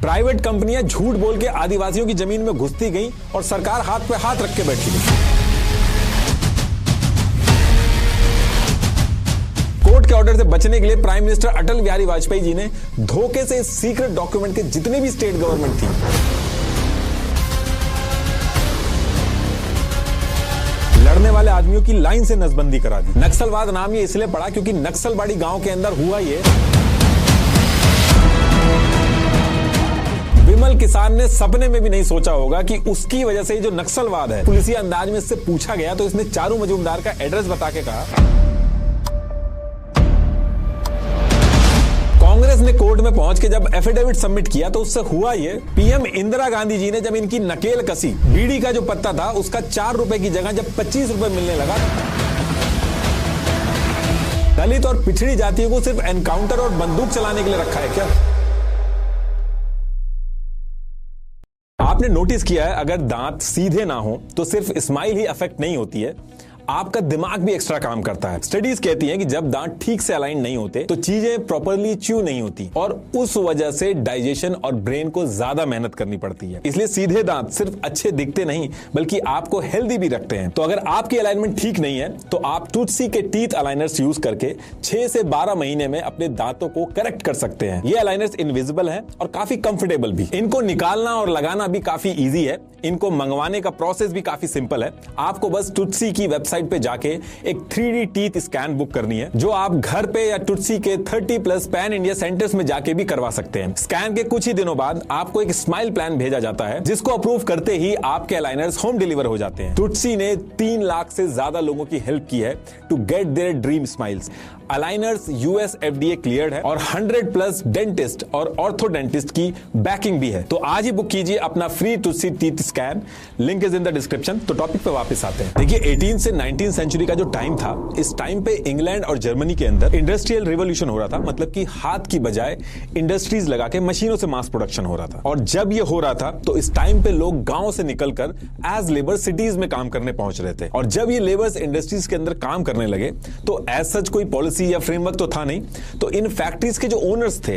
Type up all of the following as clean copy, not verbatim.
Private कंपनियां झूठ बोल के आदिवासियों की जमीन में घुसती गईं और सरकार हाथ पे हाथ रख के बैठी रही। कोर्ट के ऑर्डर से बचने के लिए प्राइम मिनिस्टर अटल बिहारी वाजपेयी जी ने धोखे से इस सीक्रेट डॉक्यूमेंट के जितने भी स्टेट गवर्नमेंट थी, लड़ने वाले आदमियों की लाइन से नसबंदी करा दी। नक्सलवाद नाम ये इसलिए पड़ा क्योंकि नक्सलबाड़ी गांव के अंदर हुआ ये। विमल किसान ने सपने में भी नहीं सोचा होगा कि उसकी वजह से जो नक्सलवाद है, पुलिसिया अंदाज में इससे पूछा गया तो इसने चारू मजूमदार का एड्रेस बता के कहा। कांग्रेस ने कोर्ट में पहुंच के जब एफिडेविट सबमिट किया तो उससे हुआ ये, पीएम इंदिरा गांधी जी ने जब इनकी नकेल कसी, बीड़ी का जो पत्ता था उसका 4 रुपए की जगह जब 25 रुपए मिलने लगा। दलित और पिछड़ी जातियों को सिर्फ एनकाउंटर और बंदूक चलाने के लिए रखा है क्या? आपने नोटिस किया है अगर दांत सीधे ना हो तो सिर्फ स्माइल ही अफेक्ट नहीं होती है, आपका दिमाग भी एक्स्ट्रा काम करता है। स्टडीज कहती हैं कि जब दांत ठीक से अलाइन नहीं होते तो चीजें प्रॉपरली च्यू नहीं होती और उस वजह से डाइजेशन और ब्रेन को ज्यादा मेहनत करनी पड़ती है। इसलिए सीधे दांत सिर्फ अच्छे दिखते नहीं बल्कि आपको हेल्दी भी रखते हैं। तो अगर आपकी अलाइनमेंट ठीक नहीं है तो आप टूथसी के टीथ अलाइनर्स यूज करके 6 से 12 महीने में अपने दांतों को करेक्ट कर सकते हैं। ये अलाइनर्स इनविजिबल है और काफी कंफर्टेबल भी। इनको निकालना और लगाना भी काफी ईजी है। इनको मंगवाने का प्रोसेस भी काफी सिंपल है। आपको बस टूथसी की वेबसाइट पे जाके एक 3D टीथ स्कैन बुक करनी है, जो आप घर पे या टूथसी के 30+ पैन इंडिया सेंटर्स में जाके भी करवा सकते हैं। स्कैन के कुछ ही दिनों बाद आपको एक स्माइल प्लान भेजा जाता है, जिसको अप्रूव करते ही आपके अलाइनर्स होम डिलीवर हो जाते हैं। टूथसी ने 3 लाख से ज्यादा लोगों की हेल्प की है to get their dream smiles. Aligners US FDA cleared है और 100+ डेंटिस्ट और ऑर्थोडेंटिस्ट की बैकिंग भी है। तो आज ही बुक कीजिए अपना free Toothsi teeth scan, link is in the description. तो टॉपिक पे वापस आते हैं। देखिए 18 से 19 सेंचुरी का जो टाइम था, इस टाइम पे इंग्लैंड और जर्मनी के अंदर इंडस्ट्रियल रिवॉल्यूशन हो रहा था। मतलब कि हाथ की बजाय इंडस्ट्रीज लगा के मशीनों से मास प्रोडक्शन हो रहा था। और जब ये हो रहा था तो इस टाइम पे लोग गांव से निकलकर एज लेबर सिटीज में काम करने पहुंच रहे थे। और जब ये लेबर्स इंडस्ट्रीज के अंदर काम करने लगे तो एज सच कोई पॉलिसी या फ्रेमवर्क तो था नहीं। तो इन फैक्ट्रीज के जो ओनर्स थे,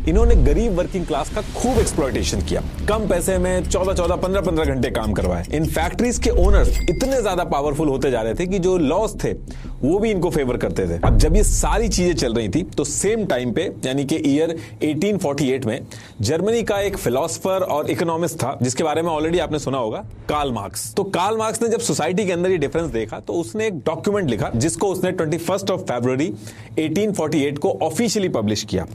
इन्होंने गरीब वर्किंग क्लास का खूब एक्सप्लॉयटेशन किया। कम पैसे में 14-14, 15-15 घंटे काम करवाए। इन फैक्ट्रीज के ओनर्स इतने ज्यादा पावरफुल होते जा रहे थे कि जो लॉस थे वो भी इनको फेवर करते थे। अब जब ये सारी चीजें चल रही थी तो सेम टाइम पे यानी कि ईयर 1848 में जर्मनी का एक फिलोसफर और इकोनॉमिस्ट था, जिसके बारे में ऑलरेडी आपने सुना होगा, कार्ल मार्क्स। तो कार्ल मार्क्स ने जब सोसाइटी के अंदर ये डिफरेंस देखा तो उसने एक डॉक्यूमेंट लिखा, जिसको उसने 21 फरवरी 1848 को ऑफिशियली पब्लिश किया।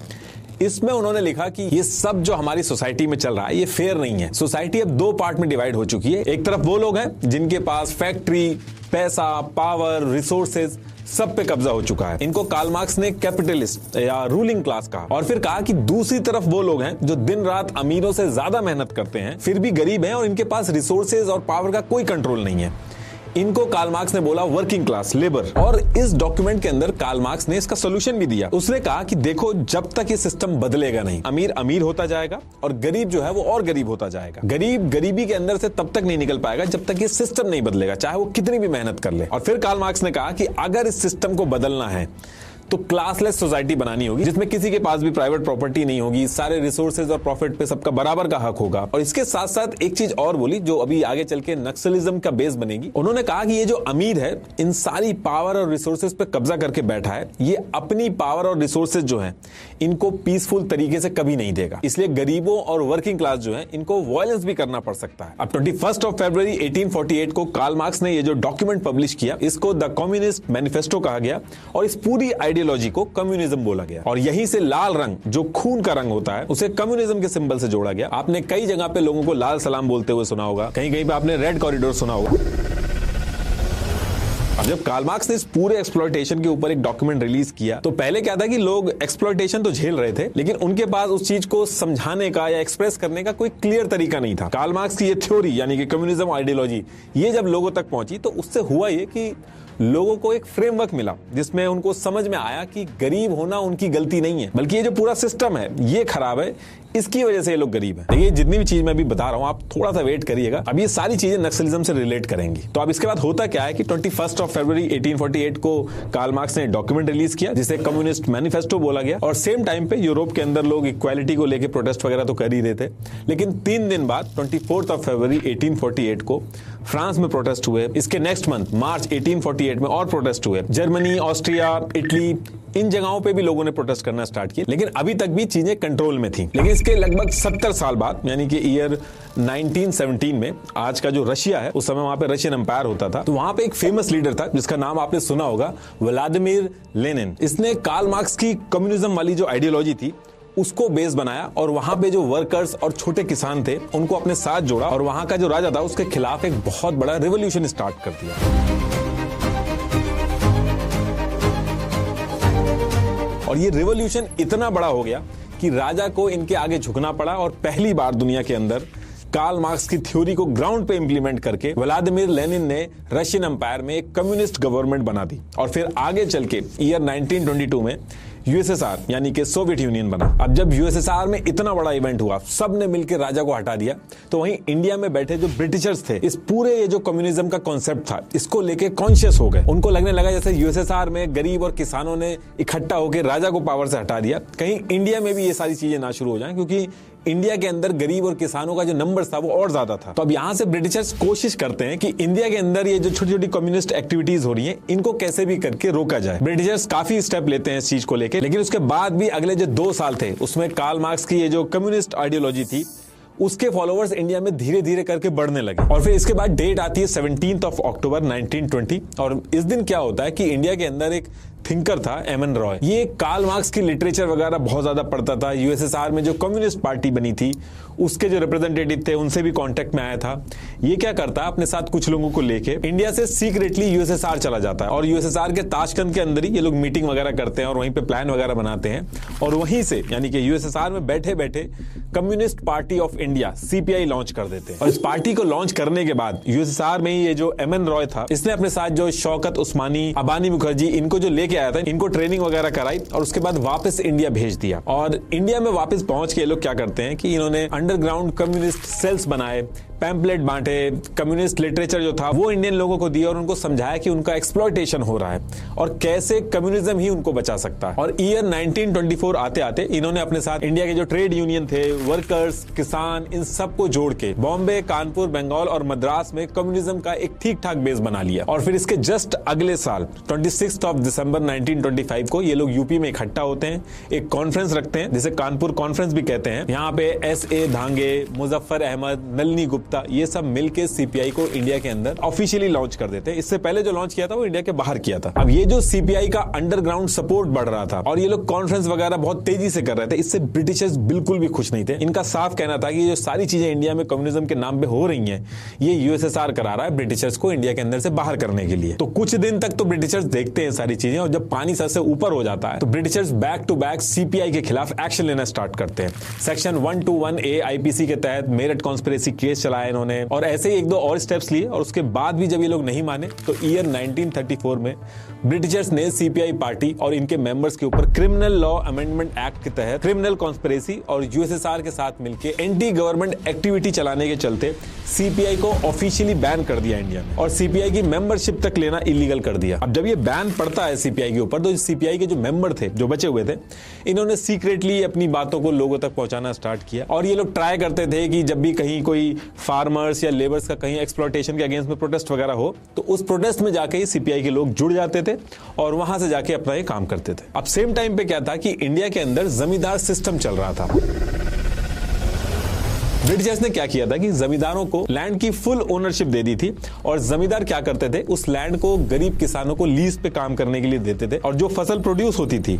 इसमें उन्होंने लिखा कि ये सब जो हमारी सोसाइटी में चल रहा है ये फेयर नहीं है। सोसाइटी अब 2 पार्ट में डिवाइड हो चुकी है। एक तरफ वो लोग हैं जिनके पास फैक्ट्री, पैसा, पावर, रिसोर्सेज सब पे कब्जा हो चुका है। इनको कार्ल मार्क्स ने कैपिटलिस्ट या रूलिंग क्लास कहा। और फिर कहा कि दूसरी तरफ वो लोग हैं जो दिन रात अमीरों से ज्यादा मेहनत करते हैं, फिर भी गरीब हैं और इनके पास रिसोर्सेज और पावर का कोई कंट्रोल नहीं है। इनको कार्ल मार्क्स ने बोला वर्किंग क्लास, लेबर। और इस डॉक्यूमेंट के अंदर कार्ल मार्क्स ने इसका सोल्यूशन भी दिया। उसने कहा कि देखो, जब तक ये सिस्टम बदलेगा नहीं, अमीर अमीर होता जाएगा और गरीब जो है वो और गरीब होता जाएगा। गरीब गरीबी के अंदर से तब तक नहीं निकल पाएगा जब तक ये सिस्टम नहीं बदलेगा, चाहे वो कितनी भी मेहनत कर ले। और फिर कार्ल मार्क्स ने कहा कि अगर इस सिस्टम को बदलना है तो क्लासलेस सोसाइटी बनानी होगी, जिसमें किसी के पास भी प्राइवेट प्रॉपर्टी नहीं होगी, सारे रिसोर्सेज और प्रॉफिट पे सबका बराबर का हक होगा। और इसके साथ साथ एक चीज और बोली जो अभी आगे चल के नक्सलिज्म का बेस बनेगी। उन्होंने कहा कि ये जो अमीर है इन सारी पावर और रिसोर्सेज पे कब्जा करके बैठा है, ये अपनी पावर और रिसोर्सेज जो है इनको पीसफुल तरीके से कभी नहीं देगा। इसलिए गरीबों और वर्किंग क्लास जो है इनको वायलेंस भी करना पड़ सकता है। अब 21 फरवरी 1848 को कार्ल मार्क्स ने ये जो डॉक्यूमेंट पब्लिश किया, इसको द कम्युनिस्ट मैनिफेस्टो कहा गया और इस पूरी आइडियोलॉजी को कम्युनिज्म बोला गया। और यहीं से लाल रंग, जो खून का रंग होता है, उसे कम्युनिज्म के सिंबल से जोड़ा गया। आपने कई जगह पे लोगों को लाल सलाम बोलते हुए सुना होगा, कहीं कहीं पे आपने रेड कॉरिडोर सुना होगा। अब जब कार्ल मार्क्स ने इस पूरे एक्सप्लॉयटेशन के ऊपर एक डॉक्यूमेंट रिलीज किया तो पहले क्या था कि लोग एक्सप्लॉयटेशन तो झेल रहे थे, लेकिन उनके पास उस चीज को समझाने का या एक्सप्रेस करने का कोई क्लियर तरीका नहीं था। कार्ल मार्क्स की ये थ्योरी यानी कि कम्युनिज्म आइडियोलॉजी, ये जब लोगों तक पहुंची तो उससे हुआ ये कि लोगों को एक फ्रेमवर्क मिला जिसमें उनको समझ में आया कि गरीब होना उनकी गलती नहीं है, बल्कि ये जो पूरा सिस्टम है ये खराब है, इसकी वजह से ये लोग गरीब हैं। देखिए जितनी भी चीज मैं अभी बता रहा हूं, आप थोड़ा सा वेट करिएगा, अब ये सारी चीजें नक्सलिज्म से रिलेट करेंगी। तो अब इसके बाद होता क्या है कि 21 फरवरी 1848 को कार्ल मार्क्स ने डॉक्यूमेंट रिलीज किया जिसे कम्युनिस्ट मैनिफेस्टो बोला गया। और सेम टाइम पे यूरोप के अंदर लोग इक्वालिटी को लेकर प्रोटेस्ट वगैरह तो कर ही रहे थे, लेकिन 3 दिन बाद 24 फरवरी 1848 को फ्रांस में प्रोटेस्ट हुए। इसके नेक्स्ट मंथ मार्च 1848 में और प्रोटेस्ट हुए। जर्मनी, ऑस्ट्रिया, इटली, इन जगहों पे भी लोगों ने प्रोटेस्ट करना स्टार्ट किया, लेकिन अभी तक भी चीजें कंट्रोल में थी। लेकिन इसके लगभग 70 साल बाद यानी कि ईयर 1917 में, आज का जो रशिया है, उस समय वहां पे रशियन एम्पायर होता था, तो वहां पे एक फेमस लीडर था जिसका नाम आपने सुना होगा, व्लादिमीर लेनिन। इसने कार्ल मार्क्स की कम्युनिज्म वाली जो आइडियोलॉजी थी उसको बेस बनाया और वहां पे जो वर्कर्स और छोटे किसान थे उनको अपने साथ जोड़ा और वहां का जो राजा था उसके खिलाफ एक बहुत बड़ा रिवॉल्यूशन स्टार्ट कर दिया। और ये रिवॉल्यूशन इतना बड़ा हो गया कि राजा को इनके आगे झुकना पड़ा और पहली बार दुनिया के अंदर कार्ल मार्क्स की थ्योरी को ग्राउंड पे इंप्लीमेंट करके व्लादिमीर लेनिन ने रशियन एम्पायर में एक कम्युनिस्ट गवर्नमेंट बना दी। और फिर आगे चल के ईयर 1922 में यूएसएसआर यानी कि सोवियत यूनियन बना। अब जब यूएसएसआर में इतना बड़ा इवेंट हुआ, सब ने मिलकर राजा को हटा दिया, तो वहीं इंडिया में बैठे जो ब्रिटिशर्स थे इस पूरे ये जो कम्युनिज्म का कॉन्सेप्ट था इसको लेके कॉन्शियस हो गए। उनको लगने लगा जैसे यूएसएसआर में गरीब और किसानों ने इकट्ठा होकर राजा को पावर से हटा दिया, कहीं इंडिया में भी ये सारी चीजें ना शुरू हो जाएं, क्योंकि इंडिया के अंदर गरीब और किसानों का जो नंबर था वो और ज्यादा था। तो अब यहां से ब्रिटिशर्स कोशिश करते हैं कि इंडिया के अंदर ये जो छोटी छोटी कम्युनिस्ट एक्टिविटीज हो रही हैं इनको कैसे भी करके रोका जाए। ब्रिटिशर्स काफी स्टेप लेते हैं इस चीज को लेकर, लेकिन उसके बाद भी अगले जो 2 साल थे उसमें कार्ल मार्क्स की ये जो कम्युनिस्ट आइडियोलॉजी थी उसके फॉलोअर्स इंडिया में धीरे धीरे करके बढ़ने लगे। और फिर इसके बाद डेट आती है 17 अक्टूबर 1920 और इस दिन क्या होता है कि इंडिया के अंदर एक थिंकर था एमएन रॉय। ये कार्ल मार्क्स की लिटरेचर वगैरह बहुत ज्यादा पढ़ता था। यूएसएसआर में जो कम्युनिस्ट पार्टी बनी थी उसके जो रिप्रेजेंटेटिव थे उनसे भी कांटेक्ट में आया था। ये क्या करता है, अपने साथ कुछ लोगों को लेके इंडिया से सीक्रेटली यूएसएसआर चला जाता है और यूएसएसआर के ताशकंद के अंदर ही ये लोग मीटिंग वगैरह करते हैं और वहीं पे प्लान वगैरह बनाते हैं और वहीं से यानी कि यूएसएसआर में बैठे बैठे communist party of India CPI launch कर देते हैं। और इस पार्टी को लॉन्च करने के बाद यूएसएसआर में ये जो एमएन रॉय था इसने अपने साथ जो शौकत उस्मानी, अबानी मुखर्जी, इनको जो लेके आया था, इनको ट्रेनिंग वगैरह कराई और उसके बाद वापस इंडिया भेज दिया। और इंडिया में वापस पहुंच के लोग क्या करते हैं कि इन्होंने अंडरग्राउंड कम्युनिस्ट सेल्स बनाए, पैम्पलेट बांटे, कम्युनिस्ट लिटरेचर जो था वो इंडियन लोगों को दिया और उनको समझाया कि उनका एक्सप्लॉयटेशन हो रहा है और कैसे कम्युनिज्म ही उनको बचा सकता है। और ईयर 1924 आते आते इन्होंने अपने साथ इंडिया के जो ट्रेड यूनियन थे, वर्कर्स, किसान, इन सबको जोड़ के बॉम्बे, कानपुर, बंगाल और मद्रास में कम्युनिज्म का एक ठीक ठाक बेस बना लिया। और फिर इसके जस्ट अगले साल 26 दिसंबर 1925 को ये लोग यूपी में इकट्ठा होते हैं, एक कॉन्फ्रेंस रखते हैं जिसे कानपुर कॉन्फ्रेंस भी कहते हैं। यहाँ पे एस.ए. धांगे, मुजफ्फर अहमद, नलिनी गुप्ता, ये सब मिलके सीपीआई को इंडिया के अंदर ऑफिशियली लॉन्च कर देते हैं। इससे पहले जो लॉन्च किया था वो इंडिया के बाहर किया था। अब ये जो सीपीआई का अंडरग्राउंड सपोर्ट बढ़ रहा था और ये लोग कॉन्फ्रेंस वगैरह बहुत तेजी से कर रहे थे, इससे ब्रिटिशर्स बिल्कुल भी खुश नहीं थे। इनका साफ कहना था कि जो सारी चीजें इंडिया में कम्युनिज्म के नाम पे हो रही हैं ये यूएसएसआर करा रहा है ब्रिटिशर्स को इंडिया के अंदर से बाहर करने के लिए। तो कुछ दिन तक तो ब्रिटिशर्स देखते हैं सारी चीजें और जब पानी सर से ऊपर हो जाता है तो Britishers back to back CPI के खिलाफ एक्शन लेना स्टार्ट करते हैं। सेक्शन 121A आईपीसी के तहत मेरठ कॉन्स्पिरेसी केस चलाया इन्होंने और ऐसे ही 1-2 और स्टेप्स लिए और उसके बाद भी जब ये लोग नहीं माने तो ईयर 1934 में ब्रिटिशर्स ने सीपीआई पार्टी और इनके मेंबर्स के ऊपर क्रिमिनल लॉ अमेंडमेंट एक्ट के तहत क्रिमिनल कॉन्स्पिरेसी और यूएसएसआर के साथ मिलकर एंटी गवर्नमेंट एक्टिविटी चलाने के चलते सीपीआई को ऑफिशियली बैन कर दिया इंडिया में और सीपीआई की मेंबरशिप तक लेना इलीगल कर दिया। अब जब ये बैन पड़ता है सीपीआई के ऊपर तो सीपीआई के जो मेंबर थे, जो बचे हुए थे, इन्होंने सीक्रेटली अपनी बातों को लोगों तक पहुंचाना स्टार्ट किया और ये लोग ट्राई करते थे कि जब भी कहीं कोई फार्मर्स या लेबर्स का कहीं एक्सप्लॉयटेशन के अगेंस्ट में प्रोटेस्ट वगैरह हो तो उस प्रोटेस्ट में जाके ही सीपीआई के लोग जुड़ जाते थे और वहां से जाके अपना ये काम करते थे। अब सेम टाइम पे क्या था कि इंडिया के अंदर जमींदार सिस्टम चल रहा था। ब्रिटिशर्स ने क्या किया था कि जमींदारों को लैंड की फुल ओनरशिप दे दी थी और जमींदार क्या करते थे, उस लैंड को गरीब किसानों को लीज पे काम करने के लिए देते थे और जो फसल प्रोड्यूस होती थी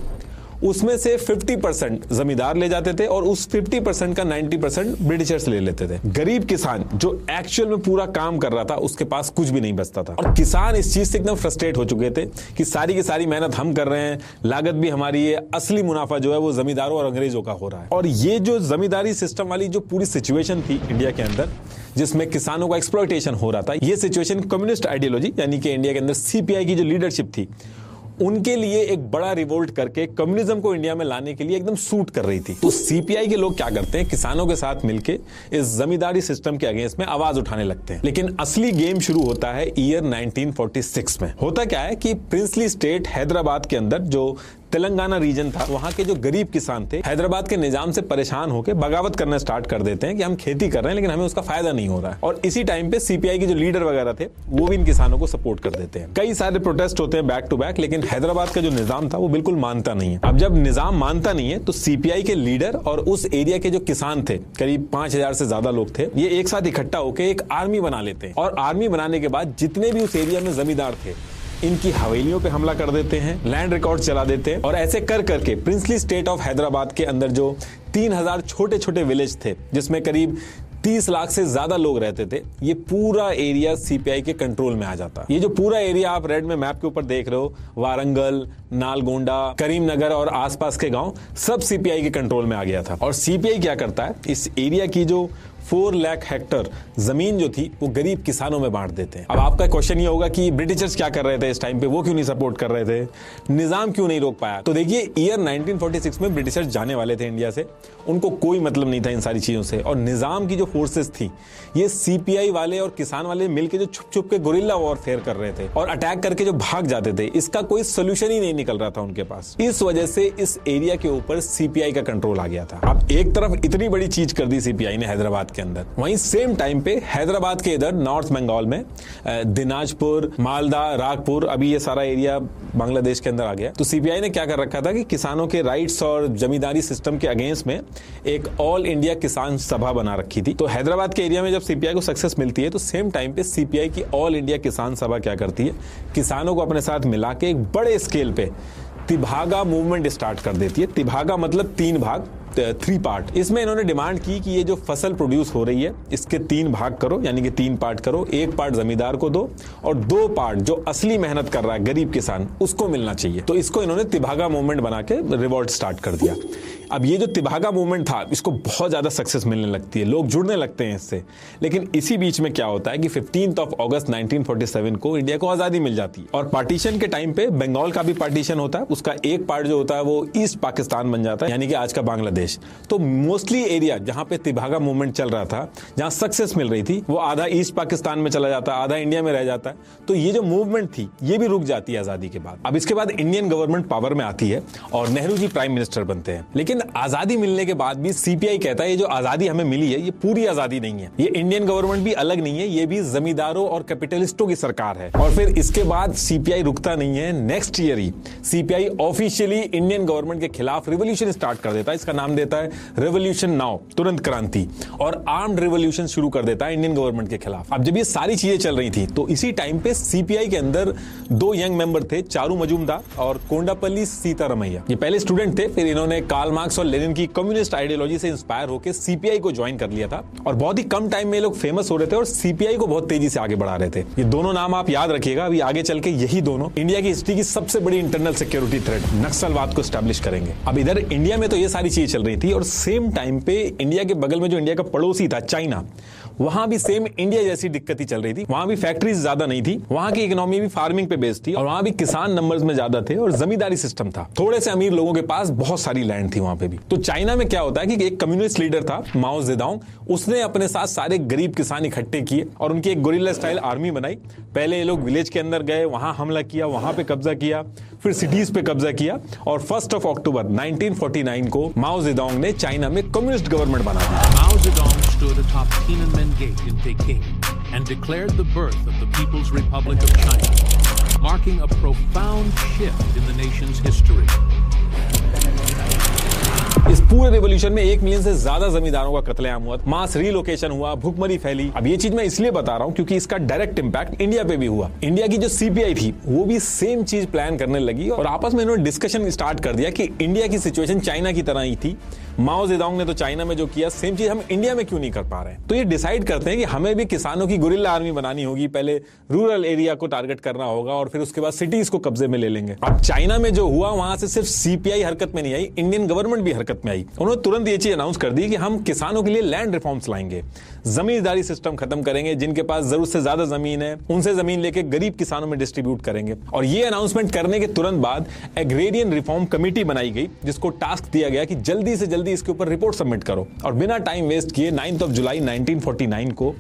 उसमें से 50% जमींदार ले जाते थे और उस 50% का 90% ब्रिटिशर्स ले लेते थे। गरीब किसान जो एक्चुअल में पूरा काम कर रहा था उसके पास कुछ भी नहीं बचता था। और किसान इस चीज से एकदम फ्रस्ट्रेट हो चुके थे कि सारी की सारी मेहनत हम कर रहे हैं, लागत भी हमारी है, असली मुनाफा जो है वो जमींदारों और अंग्रेजों का हो रहा है। और ये जो जमींदारी सिस्टम वाली जो पूरी सिचुएशन थी इंडिया के अंदर, जिसमें किसानों का एक्सप्लॉयटेशन हो रहा था, ये सिचुएशन कम्युनिस्ट आइडियोलॉजी यानी कि इंडिया के अंदर सीपीआई की जो लीडरशिप थी उनके लिए एक बड़ा रिवोल्ट करके कम्युनिज्म को इंडिया में लाने के लिए एकदम सूट कर रही थी। तो सीपीआई के लोग क्या करते हैं, किसानों के साथ मिलके इस जमींदारी सिस्टम के अगेंस्ट में आवाज उठाने लगते हैं। लेकिन असली गेम शुरू होता है ईयर 1946 में। होता क्या है कि प्रिंसली स्टेट हैदराबाद के अंदर जो तेलंगाना रीजन था, वहां के जो गरीब किसान थे हैदराबाद के निजाम से परेशान होकर बगावत करना स्टार्ट कर देते हैं कि हम खेती कर रहे हैं लेकिन हमें उसका फायदा नहीं हो रहा है। और इसी टाइम पे सीपीआई के जो लीडर वगैरह थे वो भी इन किसानों को सपोर्ट कर देते हैं। कई सारे प्रोटेस्ट होते हैं बैक टू बैक, लेकिन हैदराबाद का जो निजाम था वो बिल्कुल मानता नहीं है। अब जब निजाम मानता नहीं है तो सीपीआई के लीडर और उस एरिया के जो किसान थे, करीब 5000 से ज्यादा लोग थे, ये एक साथ इकट्ठा होकर एक आर्मी बना लेते हैं। और आर्मी बनाने के बाद जितने भी उस एरिया में जमींदार थे इनकी हवेलियों पे हमला कर देते हैं, लैंड रिकॉर्ड चला देते हैं। और ऐसे कर करके प्रिंसली स्टेट ऑफ हैदराबाद के अंदर जो 3000 छोटे छोटे विलेज थे जिसमें करीब 30 लाख से ज्यादा लोग रहते थे, ये पूरा एरिया सीपीआई के कंट्रोल में आ जाता। ये जो पूरा एरिया आप रेड में मैप के ऊपर देख रहे हो, वारंगल, नालगोंडा, करीमनगर और आसपास के गांव, सब सीपीआई के कंट्रोल में आ गया था। और सीपीआई क्या करता है, इस एरिया की जो 4 लाख हेक्टर जमीन जो थी वो गरीब किसानों में बांट देते हैं। अब आपका क्वेश्चन ये होगा कि ब्रिटिशर्स क्या कर रहे थे इस टाइम पे, वो क्यों नहीं सपोर्ट कर रहे थे, निजाम क्यों नहीं रोक पाया। तो देखिए ईयर 1946 में ब्रिटिशर्स जाने वाले थे इंडिया से, उनको कोई मतलब नहीं था इन सारी चीजों से। और निजाम की जो फोर्सेस थी ये सीपीआई वाले और किसान वाले मिलकर जो छुप छुप के गुरिल्ला वॉरफेयर कर रहे थे और अटैक करके जो भाग जाते थे, इसका कोई सोल्यूशन ही नहीं निकल रहा था उनके पास। इस वजह से इस एरिया के ऊपर सीपीआई का कंट्रोल आ गया था। अब एक तरफ इतनी बड़ी चीज कर दी सीपीआई ने हैदराबाद के अंदर, वहीं सेम टाइम पे हैदराबाद के इधर नॉर्थ बंगाल में दिनाजपुर, मालदा, रागपुर, अभी ये सारा एरिया बांग्लादेश के अंदर आ गया। तो सीपीआई ने क्या कर रखा था कि किसानों के राइट्स और जमींदारी सिस्टम के अगेंस्ट में एक ऑल इंडिया किसान सभा बना रखी थी। तो हैदराबाद के एरिया में जब सीपीआई को सक्सेस मिलती है तो सेम टाइम पे सीपीआई की ऑल इंडिया किसान सभा क्या करती है, किसानों को अपने साथ मिला के एक बड़े स्केल पे तिभागा मूवमेंट स्टार्ट कर देती है। तिभागा मतलब 3 भाग, 3 पार्ट। इसमें इन्होंने डिमांड की कि ये जो फसल प्रोड्यूस हो रही है इसके 3 भाग करो, यानी कि 3 पार्ट करो। 1 पार्ट जमींदार को दो और 2 पार्ट जो असली मेहनत कर रहा है गरीब किसान उसको मिलना चाहिए। तो इसको इन्होंने तिभागा मूवमेंट बना के रिवॉल्ट स्टार्ट कर दिया। अब ये जो तिभागा मूवमेंट था इसको बहुत ज्यादा सक्सेस मिलने लगती है, लोग जुड़ने लगते हैं इससे। लेकिन इसी बीच में क्या होता है कि 15 अगस्त 1947 को इंडिया को आजादी मिल जाती है। और पार्टीशन के टाइम पे बंगाल का भी पार्टीशन होता है, उसका एक पार्ट जो होता है वो ईस्ट पाकिस्तान बन जाता है, यानी कि आज का बांग्लादेश। तो मोस्टली एरिया जहां पे तिभागा मूवमेंट चल रहा था, जहां सक्सेस मिल रही थी, वो आधा ईस्ट पाकिस्तान में चला जाता है, आधा इंडिया में रह जाता है। तो ये जो मूवमेंट थी ये भी रुक जाती है आजादी के बाद। अब इसके बाद इंडियन गवर्नमेंट पावर में आती है और नेहरू जी प्राइम मिनिस्टर बनते हैं। लेकिन आजादी मिलने के बाद भी सीपीआई कहता है ये जो आजादी हमें मिली है ये पूरी आजादी नहीं है, ये इंडियन गवर्नमेंट भी अलग नहीं है, ये भी जमींदारों और कैपिटलिस्टों की सरकार है। और फिर इसके बाद सीपीआई रुकता नहीं है, नेक्स्ट ईयर ही सीपीआई ऑफिशियली इंडियन गवर्नमेंट के खिलाफ रिवॉल्यूशन स्टार्ट कर देता है। इसका नाम देता है रिवॉल्यूशन नाउ, तुरंत क्रांति, और आर्म्ड रिवॉल्यूशन शुरू कर देता है इंडियन गवर्नमेंट के खिलाफ। अब जब ये सारी चीजें चल रही थी तो इसी टाइम पे सीपीआई के अंदर 2 यंग मेंबर थे, चारू मजूमदार और कोंडापल्ली सीतारमैया। ये पहले स्टूडेंट थे, फिर इन्होंने कार्ल मार्क्स और लेनिन की कम्युनिस्ट आइडियोलॉजी से इंस्पायर होकर सीपीआई को ज्वाइन कर लिया था। और बहुत ही कम टाइम में लोग फेमस हो रहे थे और सीपीआई को बहुत तेजी से आगे बढ़ा रहे थे। ये दोनों नाम आप याद रखिएगा, अभी आगे चल के यही दोनों इंडिया की हिस्ट्री की सबसे बड़ी इंटरनल सिक्योरिटी थ्रेट, नक्सलवाद को एस्टैब्लिश करेंगे। अब इधर इंडिया में तो ये सारी चीजें चल रही थी और सेम टाइम पे इंडिया के बगल में जो इंडिया का पड़ोसी था चाइना, वहां भी सेम इंडिया जैसी दिक्कतें चल रही थी। वहां भी फैक्ट्रीज ज्यादा नहीं थी, वहां की इकोनॉमी भी फार्मिंग पे बेस्ड थी और वहां भी किसान नंबर्स में ज्यादा थे और जमींदारी सिस्टम था। थोड़े से अमीर लोगों के पास बहुत सारी लैंड थी वहां पे भी। तो चाइना में क्या होता है कि एक कम्युनिस्ट लीडर था माओ जेडोंग, उसने अपने साथ सारे गरीब किसान इकट्ठे किए और उनकी एक गोरिल्ला स्टाइल आर्मी बनाई। पहले ये लोग विलेज के अंदर गए, वहां हमला किया, वहां पे कब्जा किया, फिर सिटीज पे कब्जा किया और 1 अक्टूबर 1949 को माओ जेडोंग ने चाइना में कम्युनिस्ट गवर्नमेंट बना दी। Mao Zedong stood atop Tiananmen Gate in Peking and declared the birth of the People's Republic of China, marking a profound shift in the nation's history. इस पूरे रिवॉल्यूशन में 1 million से ज्यादा जमींदारों का कत्लेआम हुआ, मास रीलोकेशन हुआ, भूखमरी फैली। अब ये चीज मैं इसलिए बता रहा हूं क्योंकि इसका डायरेक्ट इंपैक्ट इंडिया पे भी हुआ। इंडिया की जो सीपीआई थी वो भी सेम चीज प्लान करने लगी और आपस में इन्होंने डिस्कशन स्टार्ट कर दिया कि इंडिया की सिचुएशन चाइना की तरह ही थी। माओ जेडोंग ने तो चाइना में जो किया सेम चीज हम इंडिया में क्यों नहीं कर पा रहे हैं। तो ये डिसाइड करते हैं कि हमें भी किसानों की गुरिल्ला आर्मी बनानी होगी, पहले रूरल एरिया को टारगेट करना होगा और फिर उसके बाद सिटीज को कब्जे में ले लेंगे। अब चाइना में जो हुआ वहां से सिर्फ सीपीआई हरकत में नहीं आई, इंडियन गवर्नमेंट भी हरकत में आई। उन्होंने तुरंत ये चीज अनाउंस कर दी कि हम किसानों के लिए लैंड रिफॉर्म्स लाएंगे, जमींदारी सिस्टम खत्म करेंगे, जिनके पास जरूरत से ज्यादा जमीन है उनसे जमीन लेके गरीब किसानों में डिस्ट्रीब्यूट करेंगे। और ये अनाउंसमेंट करने के तुरंत बाद एग्रेरियन रिफॉर्म कमेटी बनाई गई जिसको टास्क दिया गया कि जल्दी से जल्दी इसके ऊपर रिपोर्ट सबमिट करो। और बिना टाइम वेस्ट किए 9 जुलाई 1949 को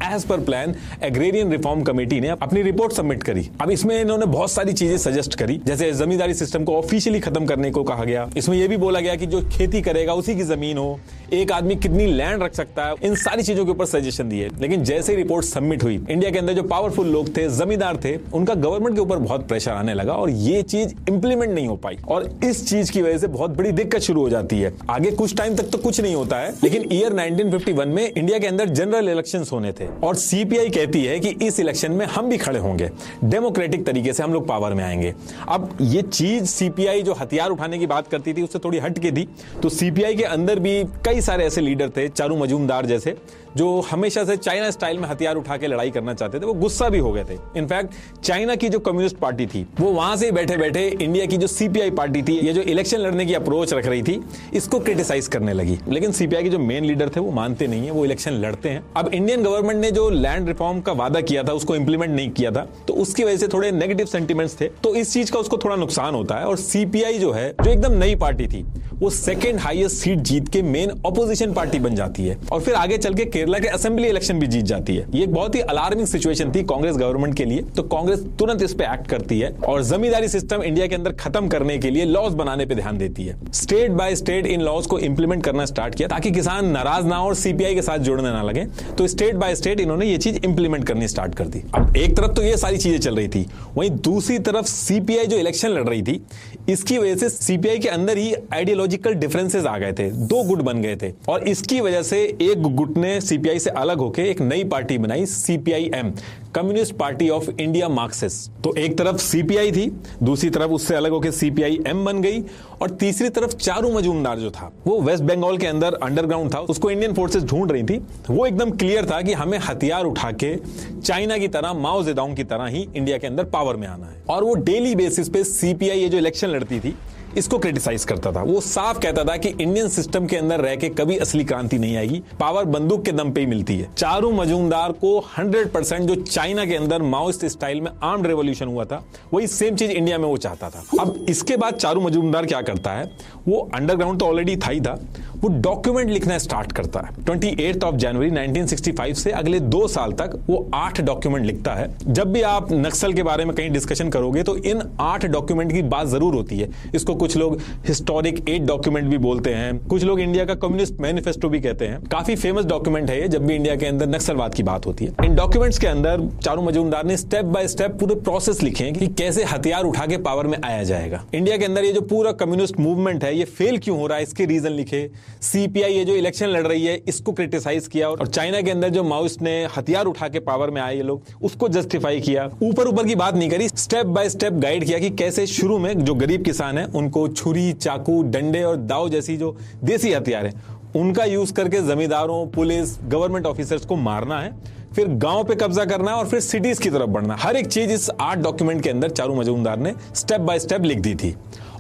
as per plan agrarian reform committee ने अपनी रिपोर्ट सबमिट करी। अब इसमें इन्होंने बहुत सारी चीजें सजेस्ट करी, जैसे जमींदारी सिस्टम को ऑफिशियली खत्म करने को कहा गया। इसमें यह भी बोला गया कि जो खेती करेगा उसी की जमीन हो, एक आदमी कितनी लैंड रख सकता है, इन सारी चीजों के ऊपर सजेशन दिए। लेकिन जैसे ही रिपोर्ट सबमिट हुई, इंडिया के अंदर जो पावरफुल लोग थे, जमींदार थे, उनका गवर्नमेंट के ऊपर बहुत प्रेशर आने लगा और ये चीज इंप्लीमेंट नहीं हो पाई। और इस चीज की वजह से बहुत बड़ी दिक्कत शुरू हो जाती है। आगे कुछ टाइम तक तो कुछ नहीं होता है, लेकिन ईयर 1951 में इंडिया के अंदर जनरल इलेक्शंस होने थे और सीपीआई कहती है कि इस इलेक्शन में हम भी खड़े होंगे, डेमोक्रेटिक तरीके से हम लोग पावर में आएंगे। अब ये चीज सीपीआई जो हथियार उठाने की बात करती थी उससे थोड़ी हट के थी। तो सीपीआई के अंदर भी कई सारे ऐसे लीडर थे, चारू मजूमदार जैसे, जो हमेशा से चाइना स्टाइल में हथियार उठा के लड़ाई करना चाहते थे। वो गुस्सा भी हो गए थे। इनफैक्ट चाइना की जो कम्युनिस्ट पार्टी थी वो वहां से बैठे बैठे इंडिया की जो सीपीआई पार्टी थी, ये जो इलेक्शन लड़ने की अप्रोच रख रही थी, इसको क्रिटिसाइज करने लगी। लेकिन सीपीआई के जो मेन लीडर थे वो मानते नहीं है, वो इलेक्शन लड़ते हैं। अब इंडियन गवर्नमेंट ने जो लैंड रिफॉर्म का वादा किया था उसको इंप्लीमेंट नहीं किया था, तो उसकी वजह से थोड़े नेगेटिव सेंटिमेंट्स थे, तो इस चीज का उसको थोड़ा नुकसान होता है। और सीपीआई जो है, जो एकदम नई पार्टी थी, वो सेकेंड हाईएस्ट सीट जीत के मेन ऑपोजिशन पार्टी बन जाती है और फिर आगे चल के केरला के असेंबली इलेक्शन भी जीत जाती है। ये एक बहुत ही अलार्मिंग सिचुएशन थी कांग्रेस गवर्नमेंट के लिए। तो कांग्रेस तुरंत इस पे एक्ट करती है और जमींदारी सिस्टम इंडिया के अंदर खत्म करने के लिए लॉज बनाने पे ध्यान देती है। State by state in laws को इंप्लीमेंट करना स्टार्ट किया ताकि किसान नाराज ना हो और सीपीआई के साथ जुड़ने ना लगे। तो स्टेट बाय स्टेट इन्होंने ये चीज इंप्लीमेंट करनी स्टार्ट कर दी। अब एक तरफ तो ये सारी चीजें चल रही थी, वहीं दूसरी तरफ सीपीआई जो इलेक्शन लड़ रही थी, इसकी वजह से सीपीआई के अंदर ही आइडियोलॉजिकल डिफरेंसेस आ गए थे, दो गुट बन गए थे और इसकी वजह से एक गुट ने सीपीआई से अलग होकर एक नई पार्टी बनाई, CPIM, communist party of India Marxist. तो एक तरफ सीपीआई थी, दूसरी तरफ उससे अलग होकर सीपीआईएम बन गई और तीसरी तरफ चारू मजूमदार जो था वो वेस्ट बंगाल के अंदर अंडरग्राउंड था, उसको इंडियन फोर्सेस ढूंढ रही थी। वो एकदम क्लियर था कि हमें हथियार उठा के चाइना की तरह, माओ जेडोंग की तरह ही इंडिया के अंदर पावर में आना है। और वो डेली बेसिस पे सीपीआई ये जो इलेक्शन लड़ती थी इसको क्रिटिसाइज करता था। वो साफ कहता था कि इंडियन सिस्टम के अंदर रह के कभी असली क्रांति नहीं आएगी, पावर बंदूक के दम पे ही मिलती है। चारू मजूमदार को 100% जो चाइना के अंदर माओइस्ट स्टाइल में आर्म्ड रेवोल्यूशन हुआ था, वही सेम चीज इंडिया में वो चाहता था। अब इसके बाद चारू मजूमदार क्या करता है, वो अंडरग्राउंड तो ऑलरेडी था ही था, वो डॉक्यूमेंट लिखना स्टार्ट करता है। 28 जनवरी 1965 से अगले 2 साल तक वो 8 डॉक्यूमेंट लिखता है। जब भी आप नक्सल के बारे में कहीं डिस्कशन करोगे तो इन 8 डॉक्यूमेंट की बात जरूर होती है। इसको कुछ लोग हिस्टोरिक 8 डॉक्यूमेंट भी बोलते हैं, कुछ लोग इंडिया का कम्युनिस्ट मैनिफेस्टो भी कहते हैं। काफी फेमस डॉक्यूमेंट है ये जब भी इंडिया के अंदर नक्सलवाद की बात होती है। इन डॉक्यूमेंट्स के अंदर चारू मजूमदार ने स्टेप बाय स्टेप पूरे प्रोसेस लिखे हैं कि कैसे हथियार उठा के पावर में आया जाएगा। इंडिया के अंदर ये जो पूरा कम्युनिस्ट मूवमेंट है ये फेल क्यों हो रहा है, इसके रीजन लिखे। सीपीआई ये जो इलेक्शन लड़ रही है इसको क्रिटिसाइज किया और चाइना के अंदर जो माओइस्ट ने हथियार उठा के पावर में आए ये लोग, उसको जस्टिफाई किया। ऊपर ऊपर की बात नहीं करी, स्टेप बाय स्टेप गाइड किया कि कैसे शुरू में जो गरीब किसान है उनको छुरी, चाकू, डंडे और दाव जैसी जो देसी हथियार है उनका यूज करके जमींदारों, पुलिस, गवर्नमेंट ऑफिसर्स को मारना है, फिर गांव पे कब्जा करना है और फिर सिटीज की तरफ बढ़ना। हर एक चीज इस 8 डॉक्यूमेंट के अंदर चारू मजूमदार ने स्टेप बाय स्टेप लिख दी थी।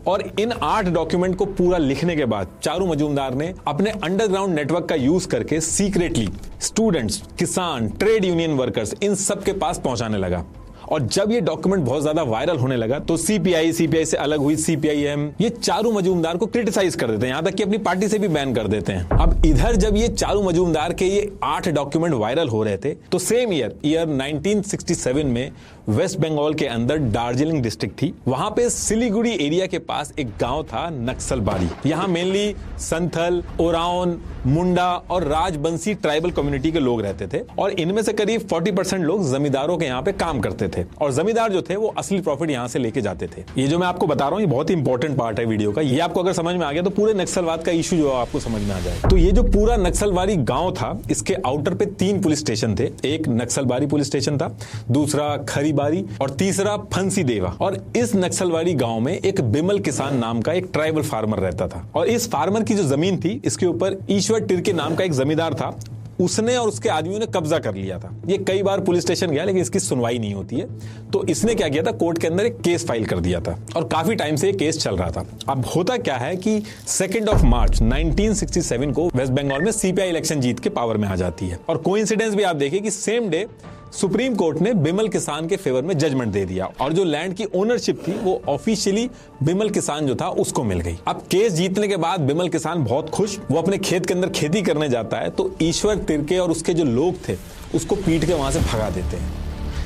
और इन 8 डॉक्यूमेंट को पूरा लिखने के बाद चारू मजूमदार ने अपने अंडरग्राउंड नेटवर्क का यूज करके सीक्रेटली स्टूडेंट्स, किसान, ट्रेड यूनियन वर्कर्स, इन सब के पास पहुंचाने लगा। और जब ये डॉक्यूमेंट बहुत ज्यादा वायरल होने लगा तो सीपीआई से अलग हुई सीपीआईएम, ये चारू मजूमदार को क्रिटिसाइज कर देते हैं, यहां तक कि अपनी पार्टी से भी बैन कर देते हैं। अब इधर जब ये चारू मजूमदार के ये 8 डॉक्यूमेंट वायरल हो रहे थे तो सेम ईयर 1967 में वेस्ट बंगाल के अंदर दार्जिलिंग डिस्ट्रिक्ट थी। वहां पे सिलीगुड़ी एरिया के पास एक गांव था नक्सलबाड़ी। यहां मेनली संथल, ओराओन, मुंडा और राजबंसी ट्राइबल कम्युनिटी के लोग रहते थे और इनमें से करीब 40% लोग जमींदारों के यहाँ पे काम करते थे और जमींदार जो थे वो असली प्रॉफिट यहाँ से लेके जाते थे। ये जो मैं आपको बता रहा हूँ ये बहुत ही इंपॉर्टेंट पार्ट है वीडियो का। ये आपको अगर समझ में आ गया तो पूरे नक्सलवाद का इशू जो आपको समझ में आ जाए। तो ये जो पूरा नक्सलबाड़ी गांव था इसके आउटर पे 3 पुलिस स्टेशन थे। एक नक्सलबाड़ी पुलिस स्टेशन था, दूसरा खरीबारी और तीसरा फंसी देवा। और इस नक्सलबाड़ी गांव में एक बिमल किसान नाम का एक ट्राइबल फार्मर रहता था और इस फार्मर की जो जमीन थी इसके ऊपर ईश्वर टिर्के नाम का एक जमींदार था। उसने और उसके आदमियों ने कब्जा कर लिया था। ये कई बार पुलिस स्टेशन गया लेकिन इसकी सुनवाई नहीं होती है। तो इसने क्या किया था, कोर्ट के अंदर एक केस फाइल कर दिया था और काफी टाइम से ये केस चल रहा था। अब होता क्या है कि 2 मार्च 1967 को वेस्ट बंगाल में सीपीआई इलेक्शन जीत के पावर में आ जाती है और कोइंसिडेंस भी आप देखिए कि सेम डे सुप्रीम कोर्ट ने बिमल किसान के फेवर में जजमेंट दे दिया और जो लैंड की ओनरशिप थी वो ऑफिशियली बिमल किसान जो था उसको मिल गई। अब केस जीतने के बाद बिमल किसान बहुत खुश, वो अपने खेत के अंदर खेती करने जाता है तो ईश्वर तिर्के और उसके जो लोग थे उसको पीट के वहां से भगा देते हैं।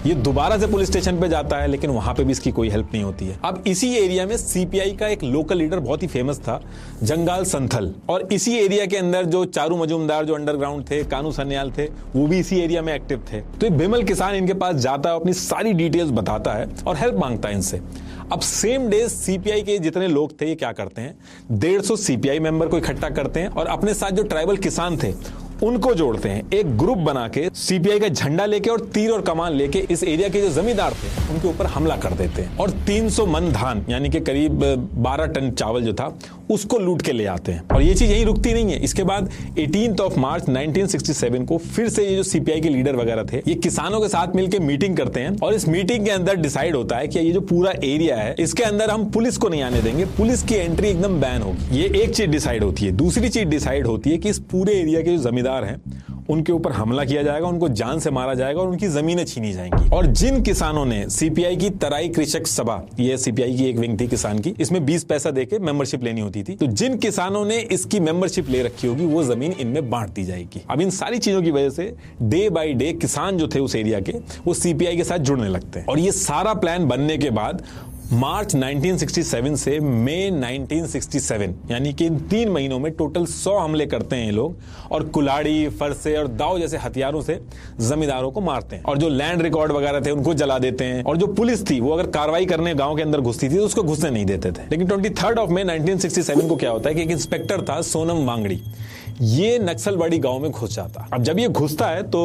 ये दोबारा से पुलिस स्टेशन पे जाता है लेकिन वहां पे भी इसकी कोई हेल्प नहीं होती है। अब इसी एरिया में सीपीआई का एक लोकल लीडर बहुत ही फेमस था, जंगाल संथल, और इसी एरिया के अंदर जो चारू मजूमदार जो अंडरग्राउंड थे, कानू सन्याल थे, वो भी इसी एरिया में एक्टिव थे। तो बिमल किसान इनके पास जाता है, अपनी सारी डिटेल्स बताता है और हेल्प मांगता है इनसे। अब सेम डे सीपीआई के जितने लोग थे ये क्या करते हैं, 150 सीपीआई मेंबर को इकट्ठा करते हैं और अपने साथ जो ट्राइबल किसान थे उनको जोड़ते हैं। एक ग्रुप बना के सीपीआई का झंडा लेके और तीर और कमान लेके इस एरिया के जो जमींदार थे उनके ऊपर हमला कर देते हैं और 300 मन धान यानी कि करीब 12 टन चावल जो था उसको लूट के ले आते हैं। और ये चीज यही रुकती नहीं है। इसके बाद 18 मार्च 1967 को फिर से ये जो सीपीआई के लीडर वगैरह थे ये किसानों के साथ मिलकर मीटिंग करते हैं और इस मीटिंग के अंदर डिसाइड होता है कि ये जो पूरा एरिया है इसके अंदर हम पुलिस को नहीं आने देंगे, पुलिस की एंट्री एकदम बैन होगी। ये एक चीज डिसाइड होती है। दूसरी चीज डिसाइड होती है कि इस पूरे एरिया के जो जमींदार हैं उनके ऊपर हमला किया जाएगा, उनको जान से मारा जाएगा और उनकी जमीनें छीनी जाएंगी। और जिन किसानों ने सीपीआई की तराई कृषक सभा, ये सीपीआई की एक विंग थी किसान की, इसमें 20 पैसा देके मेंबरशिप लेनी होती थी, तो जिन किसानों ने इसकी मेंबरशिप ले रखी होगी वो जमीन इनमें बांट दी जाएगी। अब इन सारी चीजों की वजह से डे बाय डे किसान जो थे उस एरिया के वो सीपीआई के साथ जुड़ने लगते हैं। और ये सारा प्लान बनने के बाद मार्च 1967 से मई 1967 यानी कि इन 3 महीनों में टोटल 100 हमले करते हैं ये लोग और कुल्हाड़ी, फरसे और दाव जैसे हथियारों से जमींदारों को मारते हैं और जो लैंड रिकॉर्ड वगैरह थे उनको जला देते हैं। और जो पुलिस थी वो अगर कार्रवाई करने गांव के अंदर घुसती थी तो उसको घुसने नहीं देते थे। लेकिन 23 मई 1967 को क्या होता है कि एक इंस्पेक्टर था सोनम वांगड़ी, ये नक्सलबाड़ी गांव में घुस जाता। अब जब ये घुसता है तो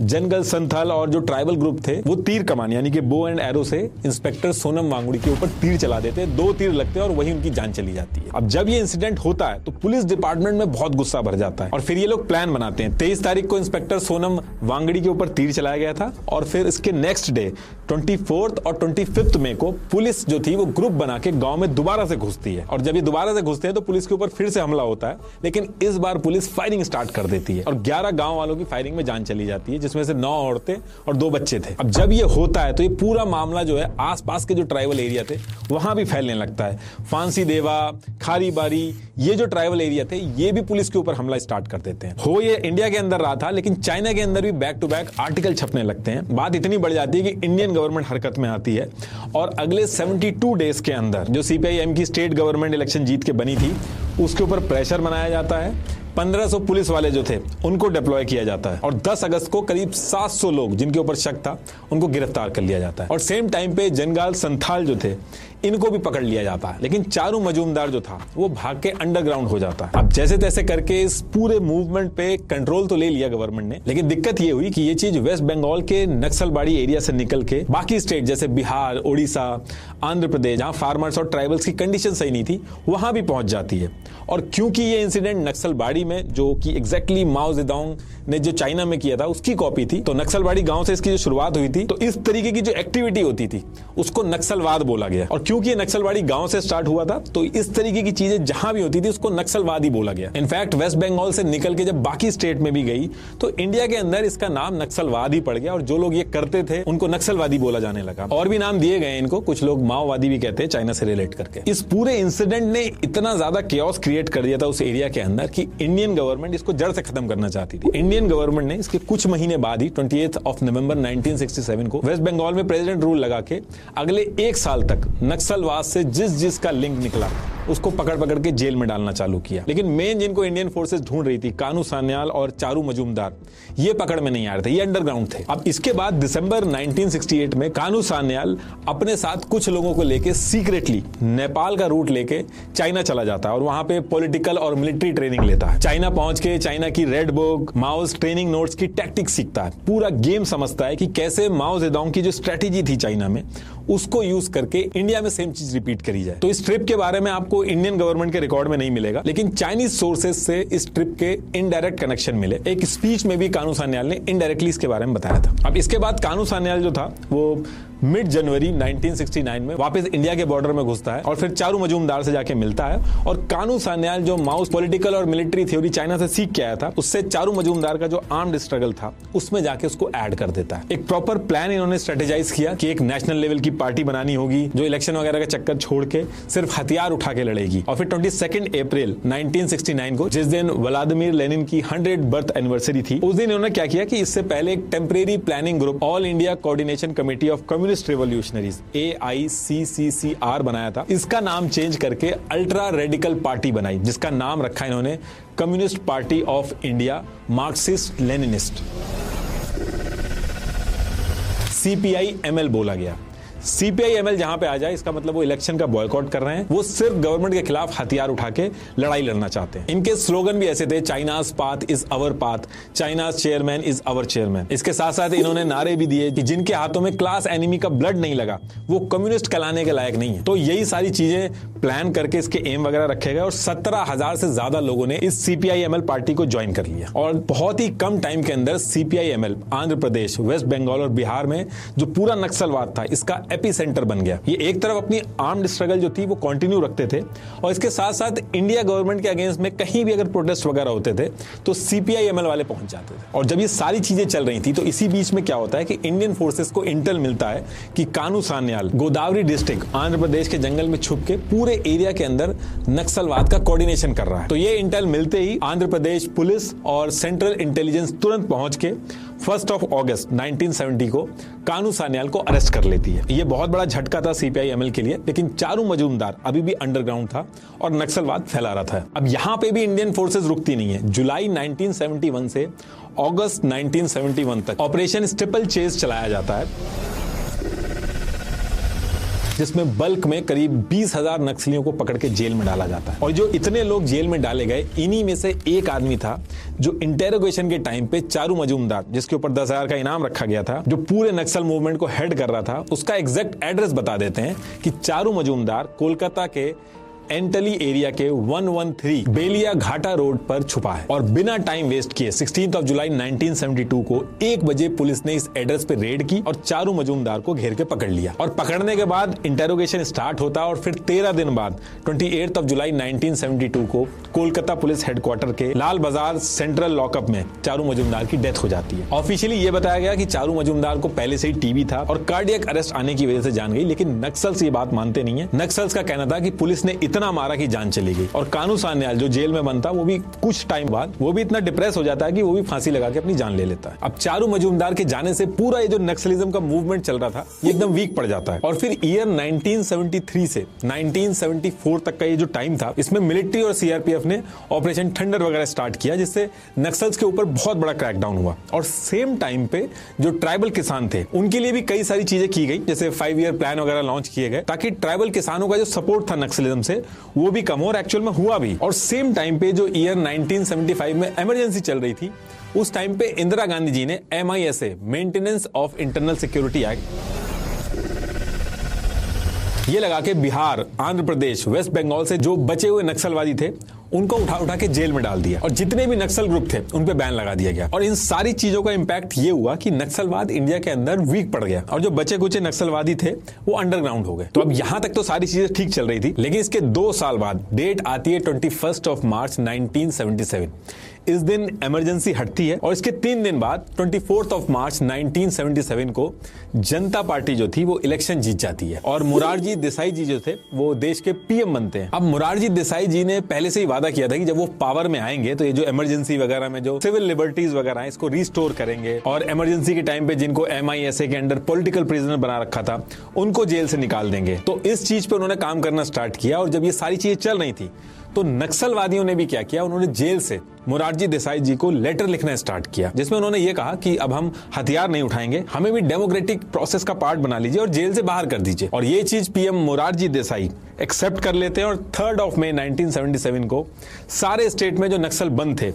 जंगल संथल और जो ट्राइबल ग्रुप थे वो तीर कमान यानी कि बो एंड एरो से इंस्पेक्टर सोनम वांगड़ी के ऊपर तीर चला देते हैं। 2 तीर लगते हैं और वही उनकी जान चली जाती है। अब जब ये इंसिडेंट होता है तो पुलिस डिपार्टमेंट में बहुत गुस्सा भर जाता है और फिर ये लोग प्लान बनाते हैं। 23 तारीख को इंस्पेक्टर सोनम वांगड़ी के ऊपर तीर चलाया गया था और फिर इसके नेक्स्ट डे 24 और 25 मई को पुलिस जो थी वो ग्रुप बना के गांव में दोबारा से घुसती है और जब ये दोबारा से घुसते हैं तो पुलिस के ऊपर फिर से हमला होता है। लेकिन इस बार पुलिस फायरिंग स्टार्ट कर देती है और 11 गांव वालों की फायरिंग में जान चली जाती है, जिसमें से 9 औरतें और 2 बच्चे थे। अब जब ये होता है तो ये पूरा मामला जो है आसपास के जो ट्राइबल एरिया थे वहां भी फैलने लगता है। फांसी देवा, खारीबारी, ये जो ट्राइबल एरिया थे ये भी पुलिस के ऊपर हमला स्टार्ट कर देते हैं। हो ये इंडिया के अंदर रहा था लेकिन चाइना के अंदर भी बैक टू बैक आर्टिकल छपने लगते हैं। बात इतनी बढ़ जाती है कि इंडियन गवर्नमेंट हरकत में आती है और अगले 72 डेज के अंदर जो सीपीआई-एम की स्टेट गवर्नमेंट इलेक्शन जीत के बनी थी उसके ऊपर प्रेशर बनाया जाता है। 1500 पुलिस वाले जो थे उनको डिप्लॉय किया जाता है और 10 अगस्त को करीब 700 लोग जिनके ऊपर शक था उनको गिरफ्तार कर लिया जाता है। और सेम टाइम पे जंगाल संथाल जो थे इनको भी पकड़ लिया जाता है। लेकिन चारू मजूमदार जो था वो भाग के अंडरग्राउंड हो जाता है। अब जैसे तैसे करके इस पूरे मूवमेंट पे कंट्रोल तो ले लिया गवर्नमेंट ने, लेकिन दिक्कत ये हुई कि ये चीज वेस्ट बंगाल के नक्सलबाड़ी एरिया से निकल के बाकी स्टेट जैसे बिहार, उड़ीसा, आंध्र प्रदेश, जहां फार्मर्स और ट्राइबल्स की कंडीशन सही नहीं थी वहां भी पहुंच जाती है। और क्योंकि ये इंसिडेंट नक्सलबाड़ी में जो कि एग्जैक्टली माओ जेडोंग ने जो चाइना में किया था उसकी कॉपी थी, तो नक्सलबाड़ी गांव से इसकी जो शुरुआत हुई थी तो इस तरीके की जो एक्टिविटी होती थी उसको नक्सलवाद बोला गया। और क्योंकि ये नक्सलबाड़ी गांव से स्टार्ट हुआ था तो इस तरीके की चीजें जहां भी होती थी उसको नक्सलवाद ही बोला गया। इनफैक्ट वेस्ट बंगाल से निकल के जब बाकी स्टेट में भी गई तो इंडिया के अंदर इसका नाम नक्सलवाद ही पड़ गया और जो लोग ये करते थे उनको नक्सलवादी बोला जाने लगा। और भी नाम दिए गए इनको, कुछ लोग माओवादी भी कहते हैं चाइना से रिलेट करके। इस पूरे इंसिडेंट ने इतना ज्यादा केओस क्रिएट कर दिया था उस एरिया के अंदर कि इंडियन गवर्नमेंट इसको जड़ से खत्म करना चाहती थी। इंडियन गवर्नमेंट ने इसके कुछ महीने बाद ही 28 नवंबर 1967 को वेस्ट बंगाल में प्रेसिडेंट रूल लगा के अगले 1 साल तक नक्सलवाद से जिसका लिंक निकला उसको पकड़ के जेल में डालना चालू किया। लेकिन मेन जिनको इंडियन फोर्सेस ढूंढ रही थी, कानू सान्याल और चारू मजूमदार, ये पकड़ में नहीं आ रहे थे, ये अंडरग्राउंड थे। अब इसके बाद दिसंबर 1968 में कानू सान्याल अपने साथ कुछ लोगों को लेके सीक्रेटली नेपाल का रूट लेके चाइना चला जाता है और वहां पे पॉलिटिकल और मिलिट्री ट्रेनिंग लेता है। चाइना पहुंच के चाइना की रेड बुक, माओस ट्रेनिंग नोट्स की टैक्टिक्स सीखता है, पूरा गेम समझता है कि कैसे माओ जेडोंग की जो स्ट्रेटेजी थी चाइना में उसको यूज करके इंडिया में सेम चीज रिपीट करी जाए। तो इस ट्रिप के बारे में आपको इंडियन गवर्नमेंट के रिकॉर्ड में नहीं मिलेगा, लेकिन चाइनीज सोर्सेज से इस ट्रिप के इनडायरेक्ट कनेक्शन मिले। एक स्पीच में भी कानू सान्याल ने इनडायरेक्टली इसके बारे में बताया था। अब इसके बाद कानू सान्याल जो था वो मिड जनवरी 1969 में वापस इंडिया के बॉर्डर में घुसता है और फिर चारू मजूमदार से जाके मिलता है और कानू सान्याल जो माउस पॉलिटिकल और मिलिट्री थ्योरी चाइना से सीख के आया था उससे चारू मजूमदार का जो आर्म्ड स्ट्रगल था उसमें जाके उसको ऐड कर देता है। एक प्रॉपर प्लान इन्होंने स्ट्रेटेजाइज किया कि एक नेशनल लेवल की पार्टी बनानी होगी जो इलेक्शन वगैरह का चक्कर छोड़ के सिर्फ हथियार उठा के लड़ेगी। और फिर 22 अप्रैल 1969 को, जिस दिन व्लादिमीर लेनिन की 100 बर्थ एनिवर्सरी थी, उस दिन इन्होंने क्या किया कि इससे पहले एक temporary planning group all India coordination committee of communist revolutionaries AICCCR बनाया था। इसका नाम चेंज करके अल्ट्रा रेडिकल पार्टी बनाई जिसका नाम रखा इन्होंने communist party of India Marxist Leninist, CPI-ML बोला गया। CPI-ML जहां पे आ जाए इसका मतलब वो इलेक्शन का बॉयकॉट कर रहे हैं, वो सिर्फ गवर्नमेंट के खिलाफ हथियार उठा के लड़ाई लड़ना चाहते हैं। इनके स्लोगन भी ऐसे थे, China's path is our path, China's chairman is our chairman. इसके साथ साथ इन्होंने नारे भी दिए कि जिनके हाथों में क्लास एनिमी का ब्लड नहीं लगा वो कम्युनिस्ट कहलाने के लायक नहीं है। तो यही सारी चीजें प्लान करके इसके एम वगैरह रखे गए और 17,000 से ज्यादा लोगों ने इस CPI-ML पार्टी को ज्वाइन कर लिया और बहुत ही कम टाइम के अंदर CPI-ML आंध्र प्रदेश, वेस्ट बंगाल और बिहार में जो पूरा नक्सलवाद था इसका एपिसेंटर बन गया। ये एक तरफ अपनी आर्म्ड स्ट्रगल जो थी वो कंटिन्यू रखते थे और इसके साथ साथ इंडिया गवर्नमेंट के अगेंस्ट में कहीं भी अगर प्रोटेस्ट वगैरह होते थे तो CPI-ML वाले पहुंच जाते थे। और जब ये सारी चीजें चल रही थी तो इसी बीच में क्या होता है कि इंडियन फोर्सेस को इंटेल मिलता है कि कानू सान्याल गोदावरी डिस्ट्रिक्ट आंध्र प्रदेश के जंगल में छुप के पूरे एरिया के अंदर नक्सलवाद का कोऑर्डिनेशन कर रहा है। तो ये इंटेल मिलते ही आंध्र प्रदेश पुलिस और सेंट्रल इंटेलिजेंस तुरंत पहुंच के 1 अगस्त 1970 को कानू सान्याल को अरेस्ट कर लेती है। ये बहुत बड़ा झटका था CPI-ML के लिए, लेकिन चारू मजूमदार अभी भी अंडरग्राउंड था और नक्सलवाद फैला रहा था। अब यहां पे भी इंडियन फोर्सेस रुकती नहीं है। जुलाई 1971 से अगस्त 1971 तक ऑपरेशन स्टिपल चेज चलाया जाता है जिसमें बल्क में करीब 20,000 नक्सलियों को पकड़ के जेल में डाला जाता है। और जो इतने लोग जेल में डाले गए इन्हीं में से एक आदमी था जो इंटेरोगेशन के टाइम पे चारू मजूमदार, जिसके ऊपर 10,000 का इनाम रखा गया था, जो पूरे नक्सल मूवमेंट को हेड कर रहा था, उसका एग्जैक्ट एड्रेस बता देते हैं कि चारू मजूमदार कोलकाता के एंटली एरिया के 113 बेलिया घाटा रोड पर छुपा है। और बिना टाइम वेस्ट किए 16 जुलाई 1972 को 1 बजे पुलिस ने इस एड्रेस पे रेड की और चारू मजूमदार को घेर के पकड़ लिया। और पकड़ने के बाद इंटेरोगेशन स्टार्ट होता है और फिर 13 दिन बाद 28 जुलाई 1972 को कोलकाता पुलिस हेडक्वार्टर के लाल बाजार सेंट्रल लॉकअप में चारू मजूमदार की डेथ हो जाती है। ऑफिशियली ये बताया गया कि चारू मजूमदार को पहले से ही टीबी था और कार्डियक अरेस्ट आने की वजह से जान गई, लेकिन नक्सल्स ये बात मानते नहीं है। नक्सल्स का कहना था कि पुलिस ने इतना मारा कि जान चली गई। और कानू सान्याल जो जेल में बनता वो भी कुछ टाइम बाद वो भी इतना डिप्रेस हो जाता है कि वो भी फांसी लगा के अपनी जान ले लेता है। अब चारू मजूमदार के जाने से पूरा ये जो नक्सलिज्म का मूवमेंट चल रहा था ये एकदम वीक पड़ जाता है। और फिर ईयर 1973 से 1974 तक का ये जो टाइम था इसमें मिलिट्री और CRPF ने ऑपरेशन थंडर वगैरह स्टार्ट किया जिससे नक्सल्स के ऊपर बहुत बड़ा क्रैकडाउन हुआ। और सेम टाइम पे जो ट्राइबल किसान थे उनके लिए भी कई सारी चीजें की गई, जैसे 5 ईयर प्लान वगैरह लॉन्च किए गए ताकि ट्राइबल किसानों का जो सपोर्ट था नक्सलिज्म से वो भी कम हो और एक्चुअल में हुआ भी। और सेम टाइम पे जो ईयर 1975 में इमरजेंसी चल रही थी उस टाइम पे इंदिरा गांधी जी ने MISA maintenance of internal security act ये लगा के बिहार, आंध्र प्रदेश, वेस्ट बंगाल से जो बचे हुए नक्सलवादी थे उनको उठा के जेल में डाल दिया और जितने भी नक्सल ग्रुप थे उन पे बैन लगा दिया गया। और इन सारी चीजों का इंपैक्ट ये हुआ कि नक्सलवाद इंडिया के अंदर वीक पड़ गया और जो बचे कुचे नक्सलवादी थे वो अंडरग्राउंड हो गए। तो अब यहां तक तो सारी चीजें ठीक चल रही थी, लेकिन इसके 2 साल बाद डेट आती है 21 मार्च 1977। इस दिन इमरजेंसी हटती है और इसके 3 दिन बाद 24 मार्च 1977 को जनता पार्टी जो थी वो इलेक्शन जीत जाती है और मोरारजी देसाई जी जो थे वो देश के पीएम बनते हैं। अब मोरारजी देसाई जी ने पहले से ही वादा किया था कि जब वो पावर में आएंगे तो ये जो इमरजेंसी वगैरह में जो सिविल लिबर्टीज वगैरह है इसको रिस्टोर करेंगे और इमरजेंसी के टाइम पे जिनको MISA के अंडर पॉलिटिकल प्रिजनर बना रखा था उनको जेल से निकाल देंगे। तो इस चीज पे उन्होंने काम करना स्टार्ट किया और जब ये सारी चीजें चल रही थी तो नक्सलवादियों ने भी क्या किया, उन्होंने जेल से मोरारजी देसाई जी को लेटर लिखना स्टार्ट किया जिसमें उन्होंने ये कहा कि अब हम हथियार नहीं उठाएंगे, हमें भी डेमोक्रेटिक प्रोसेस का पार्ट बना लीजिए और जेल से बाहर कर दीजिए। और ये चीज पीएम मोरारजी देसाई एक्सेप्ट कर लेते हैं और 3 मई 1977 को सारे स्टेट में जो नक्सल बंद थे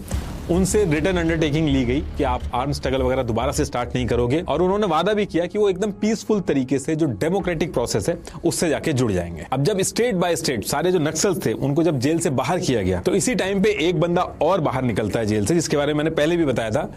उनसे रिटर्न अंडरटेकिंग ली गई कि आप आर्म स्ट्रगल वगैरह दोबारा से स्टार्ट नहीं करोगे और उन्होंने वादा भी किया कि वो एकदम पीसफुल तरीके से जो डेमोक्रेटिक प्रोसेस है उससे जाके जुड़ जाएंगे। अब जब स्टेट बाय स्टेट सारे जो नक्सल्स थे उनको जब जेल से बाहर किया गया तो इसी टाइम पे एक बंदा और बाहर निकलता है जेल से जिसके बारे में मैंने पहले भी बताया था,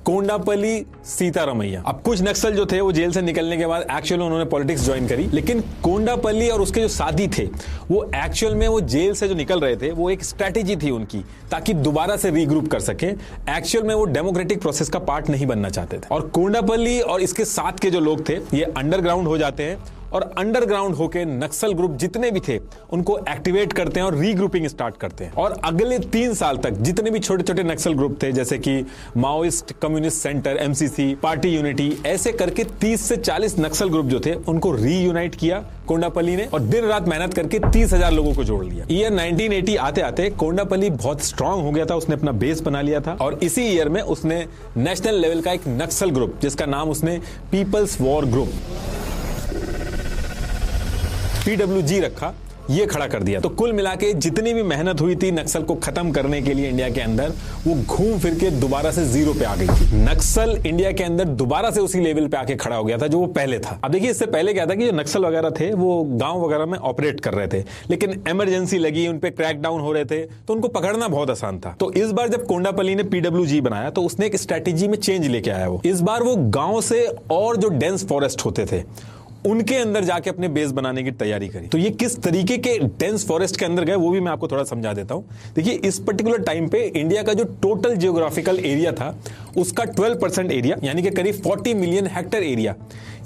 कोंडापल्ली सीतारामैया। अब कुछ नक्सल जो थे वो जेल से निकलने के बाद एक्चुअली उन्होंने पॉलिटिक्स ज्वाइन करी, लेकिन कोंडापल्ली और उसके जो साथी थे वो एक्चुअल में वो जेल से जो निकल रहे थे वो एक स्ट्रैटेजी थी उनकी ताकि दोबारा से रीग्रुप कर सके। एक्चुअल में वो डेमोक्रेटिक प्रोसेस का पार्ट नहीं बनना चाहते थे और कोंडापल्ली और इसके साथ के जो लोग थे ये अंडरग्राउंड हो जाते हैं और अंडरग्राउंड होके नक्सल ग्रुप जितने भी थे उनको एक्टिवेट करते हैं और रीग्रुपिंग स्टार्ट करते हैं। और अगले 3 साल तक जितने भी छोटे छोटे नक्सल ग्रुप थे जैसे कि Maoist communist centre MCC, party unity, ऐसे करके 30 से 40 नक्सल ग्रुप जो थे उनको रीयूनाइट किया कोंडापल्ली ने और दिन रात मेहनत करके 30,000 लोगों को जोड़ लिया। ईयर 1980 आते आते कोंडापल्ली बहुत स्ट्रांग हो गया था, उसने अपना बेस बना लिया था और इसी ईयर में उसने नेशनल लेवल का एक नक्सल ग्रुप जिसका नाम उसने पीपल्स वॉर ग्रुप PWG रखा, ये खड़ा कर दिया। तो कुल मिला के जितनी भी मेहनत हुई थी नक्सल को खत्म करने के लिए इंडिया के अंदर वो घूम फिर के दोबारा से 0 पे आ गई थी। नक्सल इंडिया के अंदर दोबारा से उसी लेवल पे आके खड़ा हो गया था जो वो पहले था। अब देखिए इससे पहले क्या था कि जो नक्सल वगैरह थे वो गांव वगैरह में ऑपरेट कर रहे थे, लेकिन इमरजेंसी लगी, उन पे क्रैक डाउन हो रहे थे तो उनको पकड़ना बहुत आसान था। तो इस बार जब कोंडापल्ली ने PWG बनाया तो उसने एक स्ट्रेटेजी में चेंज लेके आया। वो इस बार वो गांव से और जो डेंस फॉरेस्ट होते थे उनके अंदर जाके अपने बेस बनाने की तैयारी करी। तो ये किस तरीके के डेंस फॉरेस्ट के अंदर गए वो भी मैं आपको थोड़ा समझा देता हूं। देखिए इस पर्टिकुलर टाइम पे इंडिया का जो टोटल जियोग्राफिकल एरिया था उसका 12% एरिया यानी कि करीब 40 मिलियन हेक्टेयर एरिया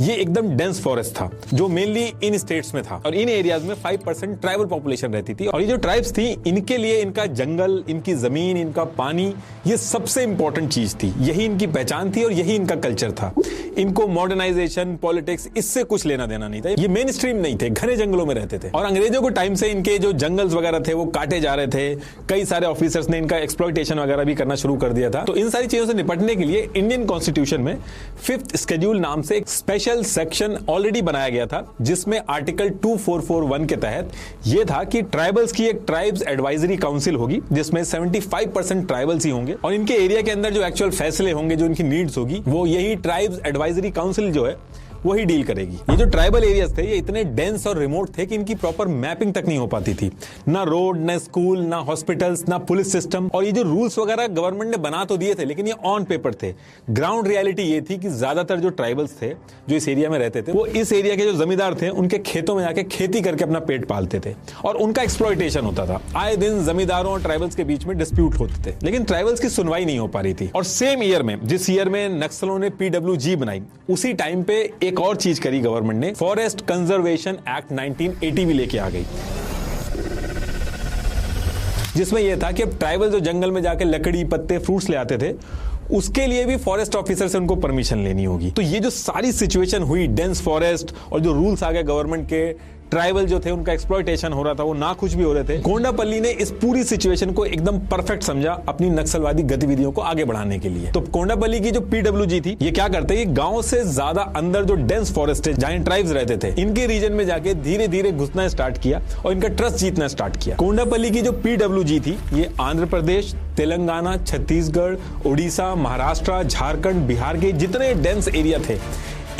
ये एकदम डेंस फॉरेस्ट था जो मेनली इन स्टेट्स में था और इन एरियाज में 5% ट्राइबल पॉपुलेशन रहती थी। और ये जो ट्राइब्स थी इनके लिए इनका जंगल, इनकी जमीन, इनका पानी ये सबसे इंपॉर्टेंट चीज थी, यही इनकी पहचान थी और यही इनका कल्चर था। इनको मॉडर्नाइजेशन, पॉलिटिक्स इससे कुछ लेना देना नहीं था, ये मेन स्ट्रीम नहीं थे, घने जंगलों में रहते थे। और अंग्रेजों के टाइम से इनके जो जंगल्स वगैरह थे वो काटे जा रहे थे, कई सारे ऑफिसर्स ने इनका एक्सप्लॉयटेशन वगैरह भी करना शुरू कर दिया था। तो इन सारी चीजों से निपटने के लिए इंडियन कॉन्स्टिट्यूशन में 5th शेड्यूल नाम से एक स्पेशल सेक्शन ऑलरेडी बनाया गया था जिसमें आर्टिकल 2441 के तहत यह था कि ट्राइबल्स की एक ट्राइब्स एडवाइजरी काउंसिल होगी जिसमें 75% ट्राइबल्स ही होंगे और इनके एरिया के अंदर जो एक्चुअल फैसले होंगे, जो इनकी नीड्स होगी वो यही ट्राइब्स एडवाइजरी काउंसिल जो है वही डील करेगी। ये जो ट्राइबल एरियाज थे ये इतने डेंस और रिमोट थे कि इनकी प्रॉपर मैपिंग तक नहीं हो पाती थी, ना रोड, ना स्कूल, ना हॉस्पिटल्स, ना पुलिस सिस्टम। और ये जो रूल्स वगैरह गवर्नमेंट ने बना तो दिए थे लेकिन ये ऑन पेपर थे। ग्राउंड रियलिटी ये थी कि ज्यादातर जो ट्राइबल्स थे जो इस एरिया में रहते थे वो इस एरिया के जो जमींदार थे उनके खेतों में जाके खेती करके अपना पेट पालते थे और उनका एक्सप्लॉयटेशन होता था। आए दिन जमींदारों और ट्राइबल्स के बीच में डिस्प्यूट होते थे लेकिन ट्राइबल्स की सुनवाई नहीं हो पा रही थी। और सेम ईयर में जिस ईयर में नक्सलों ने PWG बनाई उसी टाइम पे एक और चीज करी गवर्नमेंट ने, फॉरेस्ट कंजर्वेशन एक्ट 1980 भी लेके आ गई जिसमें यह था कि अब ट्राइबल जो जंगल में जाके लकड़ी, पत्ते, फ्रूट्स ले आते थे उसके लिए भी फॉरेस्ट ऑफिसर से उनको परमिशन लेनी होगी। तो ये जो सारी सिचुएशन हुई डेंस फॉरेस्ट और जो रूल्स आ गए गवर्नमेंट के, ट्राइबल जो थे उनका एक्सप्लॉयटेशन हो रहा था, वो ना कुछ भी हो रहे थे। कोंडापल्ली ने इस पूरी सिचुएशन को एकदम परफेक्ट समझा अपनी नक्सलवादी गतिविधियों को आगे बढ़ाने के लिए। तो कोंडापल्ली की जो PWG थी ये क्या करते, ये गांव से ज्यादा अंदर जो डेंस फॉरेस्ट है जहां ट्राइब्स रहते थे इनके रीजन में जाके धीरे धीरे घुसना स्टार्ट किया और इनका ट्रस्ट जीतना स्टार्ट किया। कोंडापल्ली की जो PWG थी ये आंध्र प्रदेश, तेलंगाना, छत्तीसगढ़, उड़ीसा, महाराष्ट्र, झारखंड, बिहार के जितने डेंस एरिया थे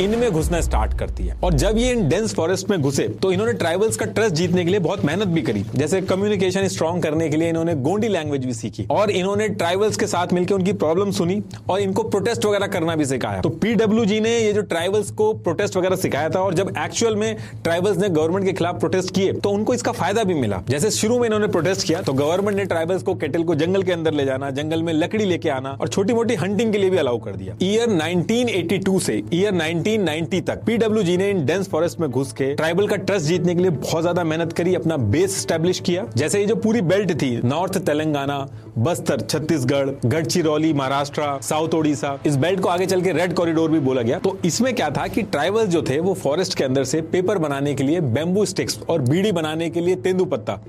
इनमें घुसना स्टार्ट करती है। और जब ये इन डेंस फॉरेस्ट में घुसे तो इन्होंने ट्राइबल्स का ट्रस्ट जीतने के लिए बहुत मेहनत भी करी। जैसे कम्युनिकेशन स्ट्रॉन्ग करने के लिए इन्होंने गोंडी लैंग्वेज भी सीखी और इन्होंने ट्राइबल्स के साथ मिलकर उनकी प्रॉब्लम सुनी और इनको प्रोटेस्ट वगैरह करना भी सिखाया। तो पीडब्ल्यूजी ने ये जो ट्राइबल्स को प्रोटेस्ट वगैरह सिखाया था और जब एक्चुअल में ट्राइबल्स ने गवर्नमेंट के खिलाफ प्रोटेस्ट किए तो उनको इसका फायदा भी मिला। जैसे शुरू में इन्होंने प्रोटेस्ट किया तो गवर्नमेंट ने ट्राइबल्स को केटल को जंगल के अंदर ले जाना, जंगल में लकड़ी लेके आना और छोटी मोटी हंटिंग के लिए भी अलाउ कर दिया। ईयर 1982 से ईयर 1990 तक पीडब्ल्यूजी ने इन डेंस फॉरेस्ट में घुस के ट्राइबल का ट्रस्ट जीतने के लिए बहुत ज्यादा मेहनत करी, अपना बेस स्टैब्लिश किया। जैसे ये जो पूरी बेल्ट थी, नॉर्थ तेलंगाना, बस्तर छत्तीसगढ़, गढ़चिरौली महाराष्ट्र, साउथ ओडिशा, इस बेल्ट को आगे चल के रेड कॉरिडोर भी बोला गया। तो इसमें क्या था कि ट्राइबल्स जो थे वो फॉरेस्ट के अंदर से पेपर बनाने के लिए बैम्बू स्टिक्स और बीड़ी बनाने के लिए तेंदुपत्ता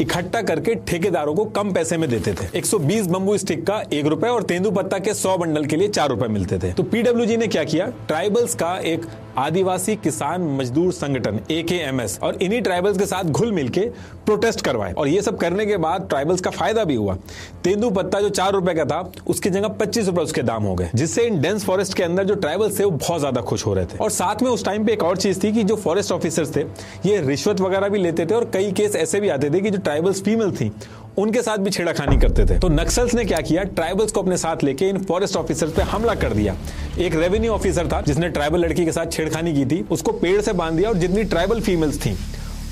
इकट्ठा करके ठेकेदारों को कम पैसे में देते थे। 120 बंबू स्टिक का 1 रुपए और तेंदुपत्ता के 100 बंडल के लिए 4 रुपए मिलते थे। तो पीडब्ल्यूजी ने क्या किया, ट्राइबल्स का एक आदिवासी किसान मजदूर संगठन AKMS और इन्हीं ट्राइबल्स के साथ घुल मिलके प्रोटेस्ट करवाए और ये सब करने के बाद ट्राइबल्स का फायदा भी हुआ। तेंदुपत्ता जो 4 रुपए का था उसकी जगह 25 रुपए उसके दाम हो गए, जिससे इन डेंस फॉरेस्ट के अंदर जो ट्राइबल्स थे वो बहुत ज्यादा खुश हो रहे थे। और साथ में उस टाइम पे एक और चीज थी कि जो फॉरेस्ट ऑफिसर्स थे ये रिश्वत वगैरह भी लेते थे और कई केस ऐसे भी आते थे कि जो ट्राइबल्स फीमेल थी उनके साथ भी छेड़खानी करते थे। तो नक्सल्स ने क्या किया, ट्राइबल्स को अपने साथ लेके इन फॉरेस्ट ऑफिसर्स पे हमला कर दिया। एक रेवेन्यू ऑफिसर था जिसने ट्राइबल लड़की के साथ छेड़खानी की थी, उसको पेड़ से बांध दिया और जितनी ट्राइबल फीमेल्स थी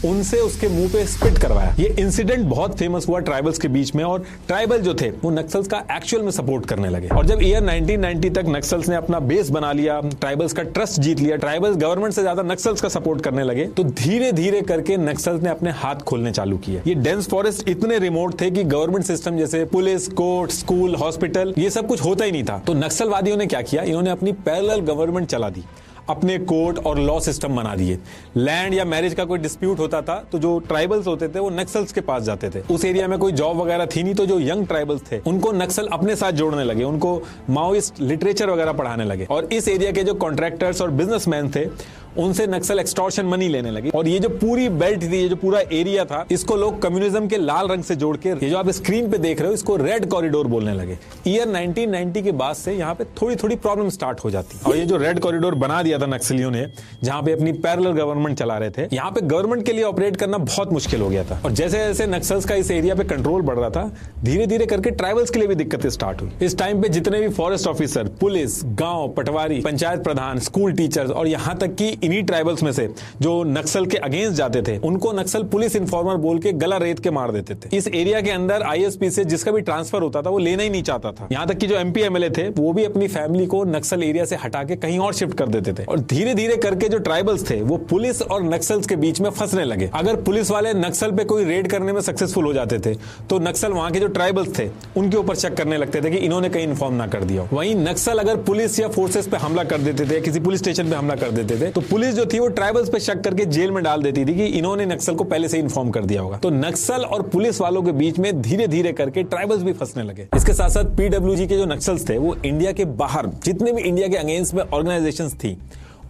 उनसे उसके मुंह पे स्पिट करवाया। ये इंसिडेंट बहुत फेमस हुआ ट्राइबल्स के बीच में और ट्राइबल जो थे वो नक्सल्स का एक्चुअल में सपोर्ट करने लगे। और जब ईयर 1990 तक नक्सल्स ने अपना बेस बना लिया, ट्राइबल्स का ट्रस्ट जीत लिया, ट्राइबल्स गवर्नमेंट से ज्यादा नक्सल्स का सपोर्ट करने लगे, तो धीरे धीरे करके नक्सल्स ने अपने हाथ खोलने चालू किए। ये डेंस फॉरेस्ट इतने रिमोट थे कि गवर्नमेंट सिस्टम जैसे पुलिस, कोर्ट, स्कूल, हॉस्पिटल ये सब कुछ होता ही नहीं था। तो नक्सलवादियों ने क्या किया, इन्होंने अपनी पैरेलल गवर्नमेंट चला दी, अपने कोर्ट और लॉ सिस्टम बना दिए। लैंड या मैरिज का कोई डिस्प्यूट होता था तो जो ट्राइबल्स होते थे वो नक्सल्स के पास जाते थे। उस एरिया में कोई जॉब वगैरह थी नहीं तो जो यंग ट्राइबल्स थे उनको नक्सल अपने साथ जोड़ने लगे, उनको माओइस्ट लिटरेचर वगैरह पढ़ाने लगे और इस एरिया के जो कॉन्ट्रैक्टर्स और बिजनेसमैन थे उनसे नक्सल एक्सटॉर्शन मनी लेने लगे। और ये जो पूरी बेल्ट थी, ये जो पूरा एरिया था, इसको लोग कम्युनिज्म के लाल रंग से जोड़ के, ये जो आप स्क्रीन पे देख रहे हो, इसको रेड कॉरिडोर बोलने लगे। ईयर 1990 के बाद से यहाँ पे थोड़ी थोड़ी प्रॉब्लम स्टार्ट हो जाती और ये जो रेड कॉरिडोर बना दिया था नक्सलियों ने, जहां पे अपनी पैरेलल गवर्नमेंट चला रहे थे, यहाँ पे गवर्नमेंट के लिए ऑपरेट करना बहुत मुश्किल हो गया था। और जैसे जैसे नक्सल्स का इस एरिया पे कंट्रोल बढ़ रहा था, धीरे धीरे करके ट्राइबल्स के लिए भी दिक्कतें स्टार्ट हुई। इस टाइम पे जितने भी फॉरेस्ट ऑफिसर, पुलिस, गांव पटवारी, पंचायत प्रधान, स्कूल टीचर्स और यहाँ तक कि इन्हीं ट्राइबल्स में से जो नक्सल के अगेंस्ट जाते थे उनको नक्सल पुलिस इन्फॉर्मर बोल के गला रेत के मार देते थे। इस एरिया के अंदर ISP से जिसका भी ट्रांसफर होता था वो लेना ही नहीं चाहता था। यहाँ तक कि जो MP MLA थे वो भी अपनी फैमिली को नक्सल एरिया से हटा के कहीं और शिफ्ट कर देते थे। और धीरे धीरे करके जो ट्राइबल्स थे वो पुलिस और नक्सल्स के बीच में फंसने लगे। अगर पुलिस वाले नक्सल पे कोई रेड करने में सक्सेसफुल हो जाते थे तो नक्सल वहां के जो ट्राइबल्स थे उनके ऊपर शक करने लगते थे कि इन्होंने कहीं इन्फॉर्म ना कर दिया। वहीं नक्सल अगर पुलिस या फोर्सेस पे हमला कर देते थे, किसी पुलिस स्टेशन पे हमला कर देते थे, तो पुलिस जो थी वो ट्राइबल्स पे शक करके जेल में डाल देती थी कि इन्होंने नक्सल को पहले से इन्फॉर्म कर दिया होगा। तो नक्सल और पुलिस वालों के बीच में धीरे धीरे करके ट्राइबल्स भी फंसने लगे। इसके साथ साथ पीडब्ल्यूजी के जो नक्सल्स थे वो इंडिया के बाहर जितने भी इंडिया के अगेंस्ट में ऑर्गेनाइजेशंस थी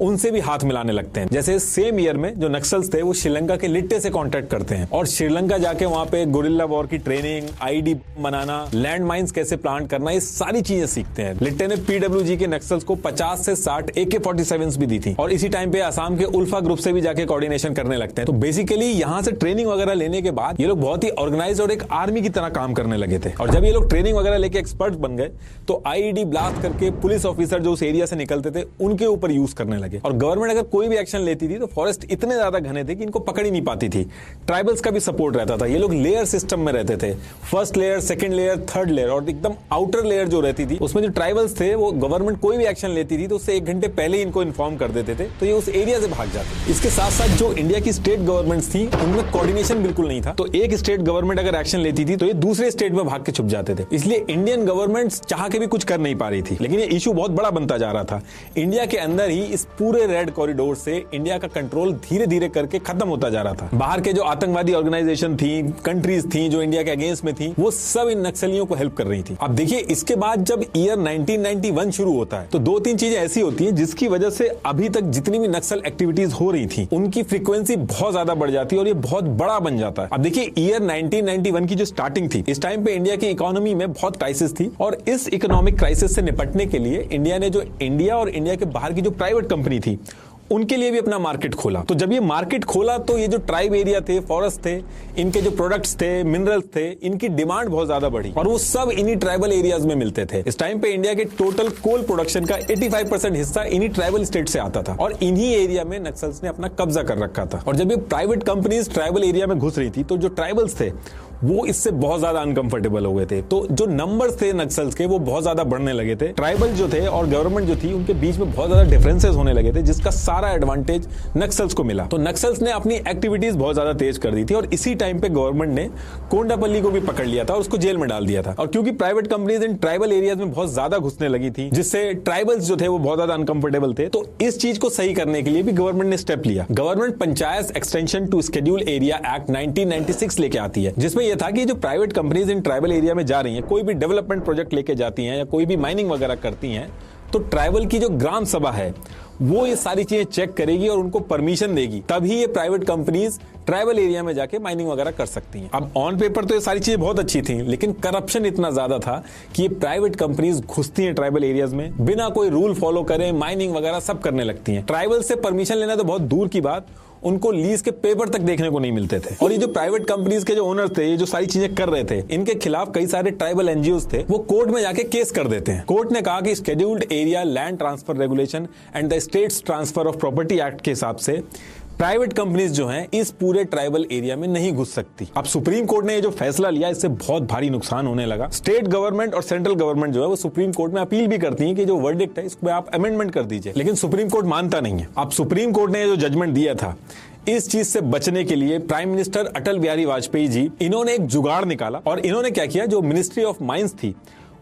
उनसे भी हाथ मिलाने लगते हैं। जैसे सेम ईयर में जो नक्सल्स थे वो श्रीलंका के लिट्टे से कांटेक्ट करते हैं और श्रीलंका जाके वहां पे गुरिल्ला वॉर की ट्रेनिंग, IED बनाना, लैंड माइंस कैसे प्लांट करना, ये सारी चीजें सीखते हैं। लिट्टे ने पीडब्ल्यूजी के नक्सल्स को 50 से 60 AK-47 भी दी थी और इसी टाइम पे आसाम के उल्फा ग्रुप से भी जाके कोऑर्डिनेशन करने लगते हैं। तो बेसिकली यहाँ से ट्रेनिंग वगैरह लेने के बाद ये लोग बहुत ही ऑर्गेनाइज और एक आर्मी की तरह काम करने लगे थे। और जब ये लोग ट्रेनिंग वगैरह लेके एक्सपर्ट बन गए तो IED ब्लास्ट करके पुलिस ऑफिसर जो उस एरिया से निकलते थे उनके ऊपर यूज करने लगे। और गवर्नमेंट अगर कोई भी एक्शन लेती थी तो फॉरेस्ट इतने ज्यादा घने थे कि इनको पकड़ ही नहीं पाती थी। ट्राइबल्स का भी सपोर्ट रहता था। ये लोग लेयर सिस्टम में रहते थे, first layer, second layer, third layer और एकदम आउटर लेयर जो रहती थी उसमें जो ट्राइबल्स थे वो गवर्नमेंट कोई भी एक्शन लेती थी तो उससे 1 घंटे पहले ही इनको इन्फॉर्म कर देते थे, तो ये उस एरिया से भाग जाते। इसके साथ साथ जो इंडिया की स्टेट गवर्नमेंट्स थी उनमें कोऑर्डिनेशन बिल्कुल नहीं था। तो एक स्टेट गवर्नमेंट अगर एक्शन लेती थी तो ये दूसरे स्टेट में भाग के छुप जाते थे। इसलिए इंडियन गवर्नमेंट चाह के भी कुछ कर नहीं पा रही थी। लेकिन ये इशू बहुत बड़ा बनता जा रहा था। इंडिया के अंदर ही इस पूरे रेड कॉरिडोर से इंडिया का कंट्रोल धीरे धीरे करके खत्म होता जा रहा था। बाहर के जो आतंकवादी ऑर्गेनाइजेशन थी, कंट्रीज थी जो इंडिया के अगेंस्ट में थी, वो सब इन नक्सलियों को हेल्प कर रही थी। अब देखिए इसके बाद जब ईयर 1991 शुरू होता है तो 2-3 चीजें ऐसी होती हैं जिसकी वजह से अभी तक जितनी भी नक्सल एक्टिविटीज हो रही थी उनकी फ्रीक्वेंसी बहुत ज्यादा बढ़ जाती है और ये बहुत बड़ा बन जाता है। अब देखिए ईयर 1991 की जो स्टार्टिंग थी, इस टाइम पे इंडिया की इकोनॉमी में बहुत क्राइसिस थी और इस इकोनॉमिक क्राइसिस से निपटने के लिए इंडिया ने जो इंडिया और इंडिया के बाहर की जो प्राइवेट कंपनी थी, उनके लिए भी अपना मार्केट खोला। तो जब ये मार्केट खोला तो ये जो ट्राइब एरिया थे, फॉरेस्ट थे, इनके जो प्रोडक्ट्स थे, मिनरल्स थे, इनकी डिमांड बहुत ज्यादा बढ़ी और वो सब इन्हीं ट्राइबल एरियाज में मिलते थे। इस टाइम पे इंडिया के टोटल कोल प्रोडक्शन का 85% हिस्सा इन्हीं ट्राइबल स्टेट से आता था और इन्हीं एरिया में नक्सल्स ने अपना कब्जा कर रखा था। और जब ये प्राइवेट कंपनीज ट्राइबल एरिया में घुस रही थी तो जो ट्राइबल्स थे वो इससे बहुत ज्यादा अनकंफर्टेबल हो गए थे। तो जो नंबर्स थे नक्सल्स के वो बहुत ज्यादा बढ़ने लगे थे। ट्राइबल जो थे और गवर्नमेंट जो थी उनके बीच में बहुत ज्यादा डिफरेंसेस होने लगे थे, जिसका सारा एडवांटेज नक्सल्स को मिला। तो नक्सल्स ने अपनी एक्टिविटीज बहुत ज्यादा तेज कर दी थी और इसी टाइम पे गवर्नमेंट ने कोंडापल्ली को भी पकड़ लिया था और उसको जेल में डाल दिया था। और क्योंकि private companies in tribal areas में बहुत ज्यादा घुसने लगी थी, जिससे ट्राइबल्स जो थे वो बहुत ज्यादा अनकंफर्टेबल थे, तो इस चीज को सही करने के लिए भी गवर्नमेंट ने स्टेप लिया। Government panchayat extension to schedule area act 1996 लेके आती है, जिसमें यह था कि जो private companies in tribal area में जा रही हैं, कोई भी डेवलपमेंट प्रोजेक्ट लेके जाती हैं या कोई भी माइनिंग वगैरह करती हैं, तो ट्राइबल की जो ग्राम सभा है वो ये सारी चीजें चेक करेगी और उनको परमिशन देगी, तभी ये प्राइवेट कंपनीज ट्राइबल एरिया में जाके माइनिंग वगैरह कर सकती हैं। अब ऑन पेपर तो ये सारी चीजें बहुत अच्छी थी, लेकिन करप्शन इतना ज्यादा था कि ये प्राइवेट कंपनीज घुसती हैं ट्राइबल एरियाज में, बिना कोई रूल फॉलो करे माइनिंग वगैरह सब करने लगती हैं। ट्राइबल से परमिशन लेना तो बहुत दूर की बात, उनको लीज के पेपर तक देखने को नहीं मिलते थे। और ये जो प्राइवेट कंपनीज के जो ओनर्स थे, ये जो सारी चीजें कर रहे थे, इनके खिलाफ कई सारे ट्राइबल एनजीओज थे, वो कोर्ट में जाके केस कर देते हैं। कोर्ट ने कहा कि scheduled area land transfer regulation and the states transfer of property act के हिसाब से प्राइवेट कंपनीज जो हैं इस पूरे ट्राइबल एरिया में नहीं घुस सकती। अब सुप्रीम कोर्ट ने ये जो फैसला लिया, इससे बहुत भारी नुकसान होने लगा। स्टेट गवर्नमेंट और सेंट्रल गवर्नमेंट जो है वो सुप्रीम कोर्ट में अपील भी करती है कि जो वर्डिक्ट है इसको आप अमेंडमेंट कर दीजिए, लेकिन सुप्रीम कोर्ट मानता नहीं है। अब सुप्रीम कोर्ट ने जो जजमेंट दिया था, इस चीज से बचने के लिए प्राइम मिनिस्टर अटल बिहारी वाजपेयी जी, इन्होंने एक जुगाड़ निकाला और इन्होंने क्या किया, जो मिनिस्ट्री ऑफ माइंस थी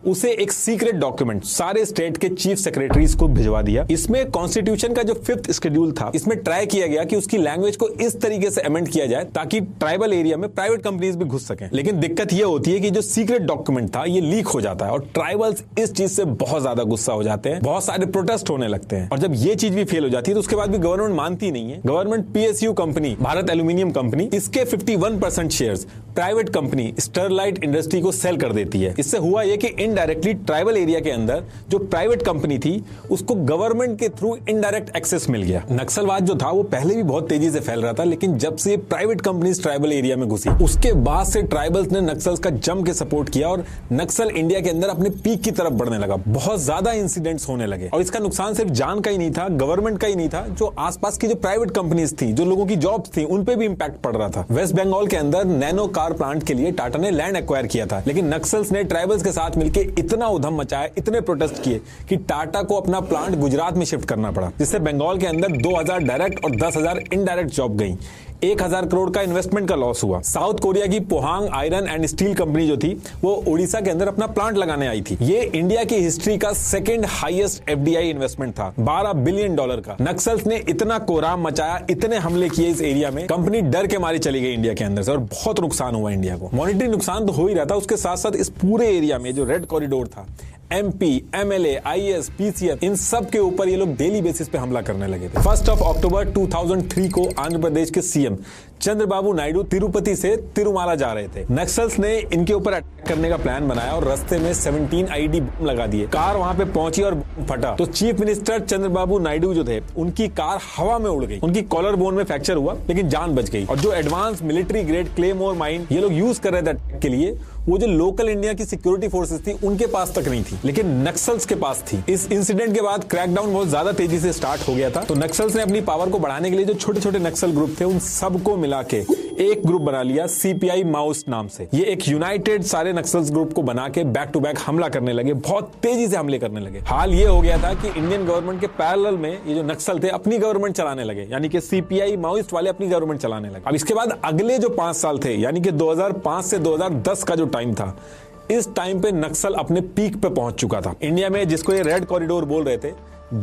उसे एक सीक्रेट डॉक्यूमेंट सारे स्टेट के चीफ सेक्रेटरीज को भिजवा दिया। इसमें कॉन्स्टिट्यूशन का जो 5th शेड्यूल था, इसमें ट्राई किया गया कि उसकी लैंग्वेज को इस तरीके से अमेंड किया जाए ताकि ट्राइबल एरिया में प्राइवेट कंपनीज भी घुस सकें। लेकिन दिक्कत यह होती है कि जो सीक्रेट डॉक्यूमेंट था ये लीक हो जाता है और ट्राइबल्स इस चीज से बहुत ज्यादा गुस्सा हो जाते हैं, बहुत सारे प्रोटेस्ट होने लगते हैं। और जब ये चीज भी फेल हो जाती है तो उसके बाद भी गवर्नमेंट मानती नहीं है। Government PSU company, Bharat aluminium company, इसके 51% shares private company Sterlite industry को सेल कर देती है। इससे हुआ यह कि इनडायरेक्टली ट्राइबल एरिया के अंदर जो प्राइवेट कंपनी थी उसको गवर्नमेंट के थ्रू इनडायरेक्ट एक्सेस मिल गया। नक्सलवाद जो था वो पहले भी बहुत तेजी से फैल रहा था, लेकिन जब से प्राइवेट कंपनीज ट्राइबल एरिया में घुसी उसके बाद से ट्राइबल्स ने नक्सल्स का जम के सपोर्ट किया और नक्सल इंडिया के अंदर अपने पीक की तरफ बढ़ने लगा। बहुत ज्यादा इंसिडेंट्स होने लगे और इसका नुकसान सिर्फ जान का ही नहीं था, गवर्नमेंट का ही नहीं था, जो आसपास की जो प्राइवेट कंपनीज थी, जो लोगों की जॉब्स थी, उन पे भी इंपैक्ट पड़ रहा था। वेस्ट बंगाल के अंदर नैनो कार प्लांट के लिए टाटा ने लैंड एक्वायर किया था, लेकिन नक्सल्स ने ट्राइबल्स के साथ मिलकर इतना उधम मचाया, इतने प्रोटेस्ट किए कि टाटा को अपना प्लांट गुजरात में शिफ्ट करना पड़ा, जिससे बंगाल के अंदर 2000 डायरेक्ट और 10,000 इनडायरेक्ट जॉब गई। 1000 करोड़ का इन्वेस्टमेंट का लॉस हुआ। साउथ कोरिया की Pohang iron and steel company जो थी वो ओडिशा के अंदर अपना प्लांट लगाने आई थी। ये इंडिया की हिस्ट्री का 2nd हाईएस्ट FDI इन्वेस्टमेंट था, $12 बिलियन का। नक्सल्स ने इतना कोहराम मचाया, इतने हमले किए इस एरिया में, कंपनी डर के मारी चली गई इंडिया के अंदर से और बहुत नुकसान हुआ इंडिया को। मॉनिटरी नुकसान तो हो ही रहा था, उसके साथ साथ इस पूरे एरिया में जो रेड कॉरिडोर था, MP, MLA, IAS, PCF, इन सब के ऊपर ये लोग डेली बेसिस पे हमला करने लगे थे। 1 अक्टूबर 2003 को आंध्र प्रदेश के CM चंद्रबाबू नायडू तिरुपति से तिरुमाला जा रहे थे। नक्सल्स ने इनके ऊपर अटैक करने का प्लान बनाया और रास्ते में 17 IED बम लगा दिए। कार वहां पे पहुंची और फटा तो चीफ मिनिस्टर चंद्रबाबू नायडू जो थे उनकी कार हवा में उड़ गई, उनकी कॉलर बोन में फ्रैक्चर हुआ लेकिन जान बच गई। और जो advance military grade claymore mine ये लोग यूज कर रहे थे अटैक के लिए, वो जो लोकल इंडिया की सिक्योरिटी फोर्सेस थी उनके पास तक नहीं थी, लेकिन नक्सल्स के पास थी। इस इंसिडेंट के बाद क्रैकडाउन बहुत ज्यादा तेजी से स्टार्ट हो गया था। तो नक्सल्स ने अपनी पावर को बढ़ाने के लिए जो छोटे छोटे नक्सल ग्रुप थे उन सबको मिला के एक ग्रुप बना लिया CPI माओइस्ट नाम से। ये एक यूनाइटेड सारे नक्सल्स ग्रुप को बना के बैक टू बैक हमला करने लगे, बहुत तेजी से हमले करने लगे। हाल ये हो गया था कि इंडियन गवर्नमेंट के पैरेलल में ये जो नक्सल थे अपनी गवर्नमेंट चलाने लगे, यानी कि CPI माओइस्ट वाले अपनी गवर्नमेंट चलाने लगे। अब इसके बाद अगले जो 5 साल थे, यानी कि 2005 से 2010 का जो टाइम था, इस टाइम पे नक्सल अपने पीक पे पहुंच चुका था। इंडिया में जिसको ये रेड कॉरिडोर बोल रहे थे,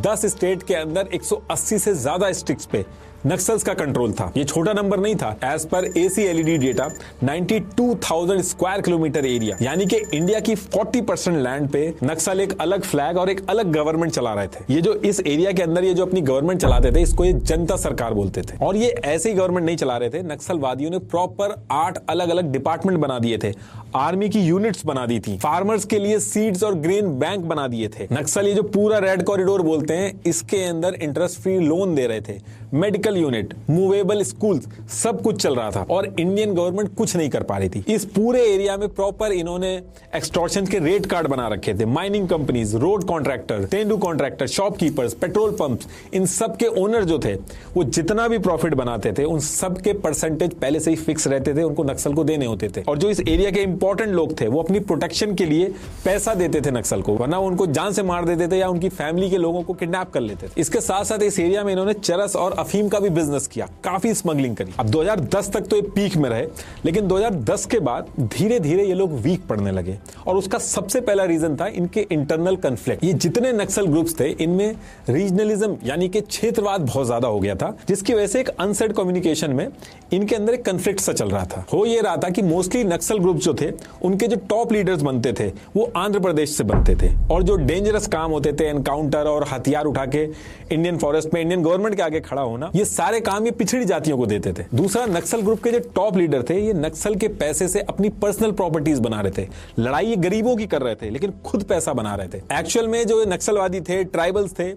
10 स्टेट के अंदर 180 से ज्यादा स्ट्रिक्ट्स पे नक्सल्स का कंट्रोल था। ये छोटा नंबर नहीं था। एज पर ACLED data 92,000 square kilometre area यानी कि इंडिया की 40% लैंड पे नक्सल एक अलग फ्लैग और एक अलग गवर्नमेंट चला रहे थे। ये जो इस एरिया के अंदर ये जो अपनी गवर्नमेंट चलाते थे, इसको ये जनता सरकार बोलते थे। और ये ऐसे ही गवर्नमेंट नहीं चला रहे थे, नक्सलवादियों ने प्रॉपर 8 अलग अलग डिपार्टमेंट बना दिए थे, आर्मी की यूनिट्स बना दी थी, फार्मर्स के लिए सीड्स और ग्रेन बैंक बना दिए थे। नक्सल ये जो पूरा रेड कॉरिडोर बोलते हैं, इसके अंदर इंटरेस्ट फ्री लोन दे रहे थे, मेडिकल यूनिट, मूवेबल स्कूल्स, सब कुछ चल रहा था और इंडियन गवर्नमेंट कुछ नहीं कर पा रही थी। इस पूरे एरिया में प्रॉपर इन्होंने एक्सटॉर्शन के रेट कार्ड बना रखे थे। माइनिंग कंपनीज, रोड कॉन्ट्रैक्टर, तेंदू कॉन्ट्रैक्टर, शॉपकीपर्स, पेट्रोल पंप्स, इन सब के ओनर जो थे वो जितना भी प्रॉफिट बनाते थे उन सब के परसेंटेज पहले से ही फिक्स रहते थे, उनको नक्सल को देने होते थे। और जो इस एरिया के इंपॉर्टेंट लोग थे वो अपनी प्रोटेक्शन के लिए पैसा देते थे नक्सल को, वरना उनको जान से मार देते थे या उनकी फैमिली के लोगों को किडनैप कर लेते थे। इसके साथ साथ इस एरिया में इन्होंने चरस और अफीम का भी बिजनेस किया, काफी स्मगलिंग करी। अब 2010 तक तो ये पीक में रहे, लेकिन 2010 के बाद धीरे धीरे ये लोग वीक पड़ने लगे और उसका सबसे पहला रीजन था इनके इंटरनल कन्फ्लिक्ट। ये जितने नक्सल ग्रुप्स थे इनमें रीजनलिज्म यानी कि क्षेत्रवाद बहुत ज्यादा हो गया था, जिसकी वजह से एक अनसेड कम्युनिकेशन में इनके अंदर एक कन्फ्लिक्ट सा चल रहा था। हो ये रहा था कि मोस्टली नक्सल ग्रुप जो थे उनके जो टॉप लीडर्स बनते थे वो आंध्र प्रदेश से बनते थे और जो डेंजरस काम होते थे, एनकाउंटर और हथियार उठा के इंडियन फॉरेस्ट में इंडियन गवर्नमेंट के आगे खड़ा होना, ये सारे काम ये पिछड़ी जातियों को देते थे। दूसरा, नक्सल ग्रुप के जो टॉप लीडर थे ये नक्सल के पैसे से अपनी पर्सनल प्रॉपर्टीज बना रहे थे। लड़ाई ये गरीबों की कर रहे थे लेकिन खुद पैसा बना रहे थे। एक्चुअल में जो नक्सलवादी थे, ट्राइबल्स थे,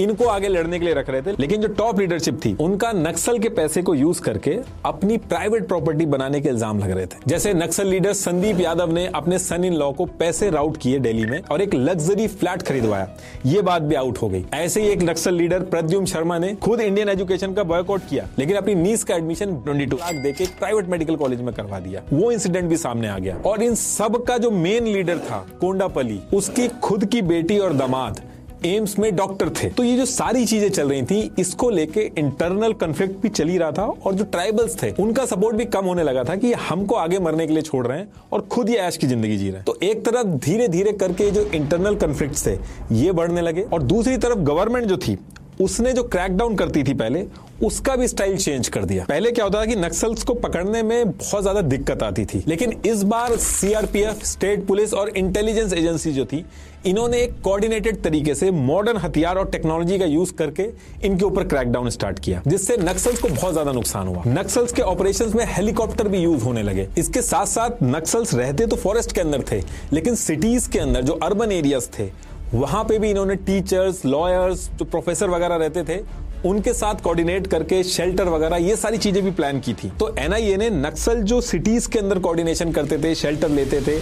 इनको आगे लड़ने के लिए रख रहे थे, लेकिन जो टॉप लीडरशिप थी उनका नक्सल के पैसे को यूज करके अपनी प्राइवेट प्रॉपर्टी बनाने के इल्जाम लग रहे थे। जैसे नक्सल लीडर संदीप यादव ने अपने सन इन लॉ को पैसे राउट किए दिल्ली में और एक लग्जरी फ्लैट खरीदवाया, ये बात भी आउट हो गई। ऐसे ही एक नक्सल लीडर प्रद्युम्न शर्मा ने खुद इंडियन एजुकेशन का बॉयकॉट किया, लेकिन अपनी नीस का एडमिशन 22 लाख देके प्राइवेट मेडिकल कॉलेज में करवा दिया। वो इंसिडेंट भी सामने आ गया। और इन सब का जो मेन लीडर था कोंडापल्ली, उसकी खुद की बेटी और दामाद एम्स में डॉक्टर थे। तो ये जो सारी चीजें चल रही थी, इसको लेके इंटरनल कन्फ्लिक्ट भी चल ही रहा था और जो ट्राइबल्स थे उनका सपोर्ट भी कम होने लगा था कि हमको आगे मरने के लिए छोड़ रहे हैं और खुद ये ऐश की जिंदगी जी रहे हैं। तो एक तरफ धीरे धीरे करके जो इंटरनल कन्फ्लिक्ट थे ये बढ़ने लगे और दूसरी तरफ गवर्नमेंट जो थी उसने जो क्रैकडाउन करती थी पहले, उसका भी स्टाइल चेंज कर दिया। पहले क्या होता था कि नक्सल्स को पकड़ने में बहुत ज्यादा दिक्कत आती थी, लेकिन इस बार CRPF, स्टेट पुलिस और इंटेलिजेंस एजेंसी जो थी, इन्होंने एक कोऑर्डिनेटेड तरीके से मॉडर्न हथियार और टेक्नोलॉजी का यूज करके इनके ऊपर क्रैकडाउन स्टार्ट किया, जिससे नक्सल्स को बहुत ज्यादा नुकसान हुआ। नक्सल्स के ऑपरेशंस में हेलीकॉप्टर भी यूज होने लगे। इसके साथ साथ नक्सल्स रहते तो फॉरेस्ट के अंदर थे, लेकिन सिटीज के अंदर जो अर्बन एरियाज थे वहां पे भी इन्होंने टीचर्स, लॉयर्स, जो प्रोफेसर वगैरह रहते थे उनके साथ कोऑर्डिनेट करके शेल्टर वगैरह ये सारी चीजें भी प्लान की थी। तो NIA ने नक्सल जो सिटीज के अंदर कोऑर्डिनेशन करते थे, शेल्टर लेते थे,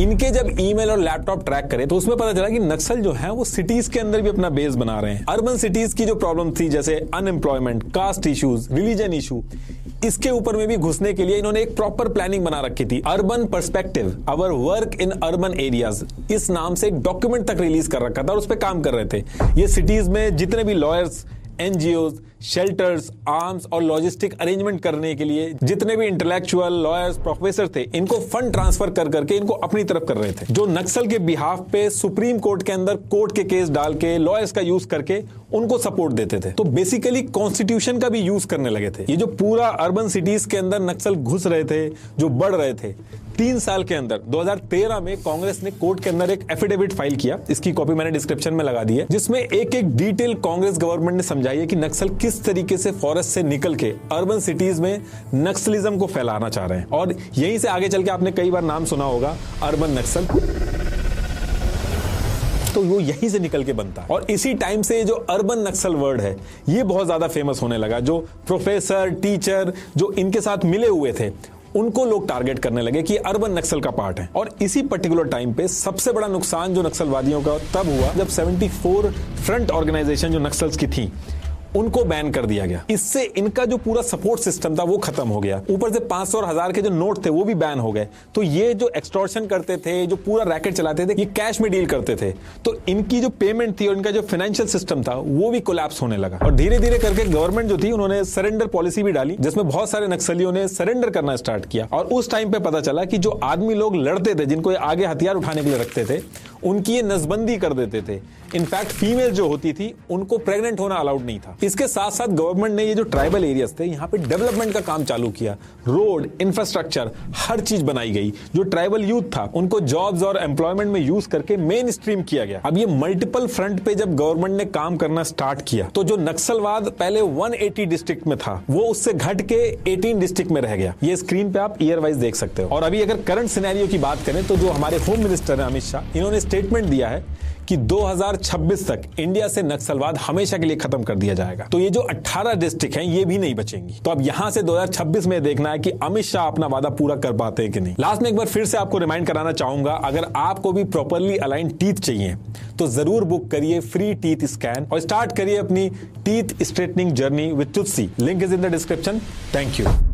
इनके जब ईमेल और लैपटॉप ट्रैक करे तो उसमें पता चला कि नक्सल जो है वो सिटीज के अंदर भी अपना बेस बना रहे हैं। अर्बन सिटीज की जो प्रॉब्लम थी जैसे unemployment, caste issues, religion issue, इसके ऊपर में भी घुसने के लिए इन्होंने एक प्रॉपर प्लानिंग बना रखी थी। Urban perspective, our work in urban areas, इस नाम से एक डॉक्यूमेंट तक रिलीज कर रखा था और उस पर काम कर रहे थे। ये सिटीज में जितने भी लॉयर्स, NGOs, शेल्टर्स, आर्म्स और लॉजिस्टिक अरेंजमेंट करने के लिए जितने भी इंटेलेक्चुअल, लॉयर्स, प्रोफेसर थे, इनको फंड ट्रांसफर कर करके इनको अपनी तरफ कर रहे थे। जो नक्सल के बिहाफ पे सुप्रीम कोर्ट के अंदर कोर्ट के केस डाल के लॉयर्स का यूज करके उनको सपोर्ट देते थे। तो बेसिकली कॉन्स्टिट्यूशन का भी यूज करने लगे थे। ये जो पूरा अर्बन सिटीज के अंदर नक्सल घुस रहे थे, जो बढ़ रहे थे, 3 साल के अंदर 2013 में कांग्रेस ने कोर्ट के अंदर एक एफिडेविट फाइल किया, इसकी कॉपी मैंने डिस्क्रिप्शन में लगा दी है, जिसमें एक एक डिटेल कांग्रेस गवर्नमेंट ने समझाई है कि नक्सल किस तरीके से फॉरेस्ट से निकल के अर्बन सिटीज में नक्सलिज्म को फैलाना चाह रहे हैं। और यहीं से आगे चल के आपने कई बार नाम सुना होगा अर्बन नक्सल, तो वो यहीं से निकल के बनता है। और इसी टाइम से जो अर्बन नक्सल वर्ड है ये बहुत ज्यादा फेमस होने लगा। जो प्रोफेसर, टीचर जो इनके साथ मिले हुए थे उनको लोग टारगेट करने लगे कि अर्बन नक्सल का पार्ट है। और इसी पर्टिकुलर टाइम पे सबसे बड़ा नुकसान जो नक्सलवादियों का तब हुआ जब 74 फ्रंट ऑर्गेनाइजेशन जो नक्सल्स की थी उनको बैन कर दिया गया। इससे इनका जो पूरा सपोर्ट सिस्टम था वो खत्म हो गया। ऊपर से 500 और 1000 के जो नोट थे वो भी बैन हो गए। तो ये जो एक्सटॉर्शन करते थे, जो पूरा रैकेट चलाते थे, ये कैश में डील करते थे। तो इनकी जो पेमेंट थी और इनका जो फाइनेंशियल सिस्टम था वो भी कोलैप्स होने लगा। और धीरे धीरे करके गवर्नमेंट जो थी उन्होंने सरेंडर पॉलिसी भी डाली, जिसमें बहुत सारे नक्सलियों ने सरेंडर करना स्टार्ट किया। और उस टाइम पे पता चला कि जो आदमी लोग लड़ते थे, जिनको आगे हथियार उठाने के लिए रखते थे, उनकी ये नसबंदी कर देते थे। इनफैक्ट फीमेल जो होती थी उनको प्रेग्नेंट होना अलाउड नहीं था। इसके साथ साथ गवर्नमेंट ने ये जो ट्राइबल एरियाज थे यहाँ पे डेवलपमेंट का काम चालू किया। रोड, इंफ्रास्ट्रक्चर, हर चीज बनाई गई। जो ट्राइबल यूथ था उनको जॉब्स और एम्प्लॉयमेंट में यूज करके मेन स्ट्रीम किया गया। अब ये मल्टीपल फ्रंट पे जब गवर्नमेंट ने काम करना स्टार्ट किया तो जो नक्सलवाद पहले 180 डिस्ट्रिक्ट में था वो उससे घट के 18 डिस्ट्रिक्ट में रह गया। ये स्क्रीन पे आप ईयर वाइज देख सकते हो। और अभी अगर करंट सिनेरियो की बात करें तो जो हमारे होम मिनिस्टर हैं अमित शाह, इन्होंने स्टेटमेंट दिया है कि 2026 तक इंडिया से नक्सलवाद हमेशा के लिए खत्म कर दिया जाएगा। तो ये जो 18 डिस्ट्रिक्ट हैं ये भी नहीं बचेंगी। तो अब यहां से 2026 में देखना है कि अमित शाह अपना वादा पूरा कर पाते हैं कि नहीं। लास्ट में एक बार फिर से आपको रिमाइंड कराना चाहूंगा, अगर आपको भी प्रॉपर्ली अलाइन टीथ चाहिए तो जरूर बुक करिए फ्री टीथ स्कैन और स्टार्ट करिए अपनी teeth straightening journey with Toothsi. Link is in the description. Thank you.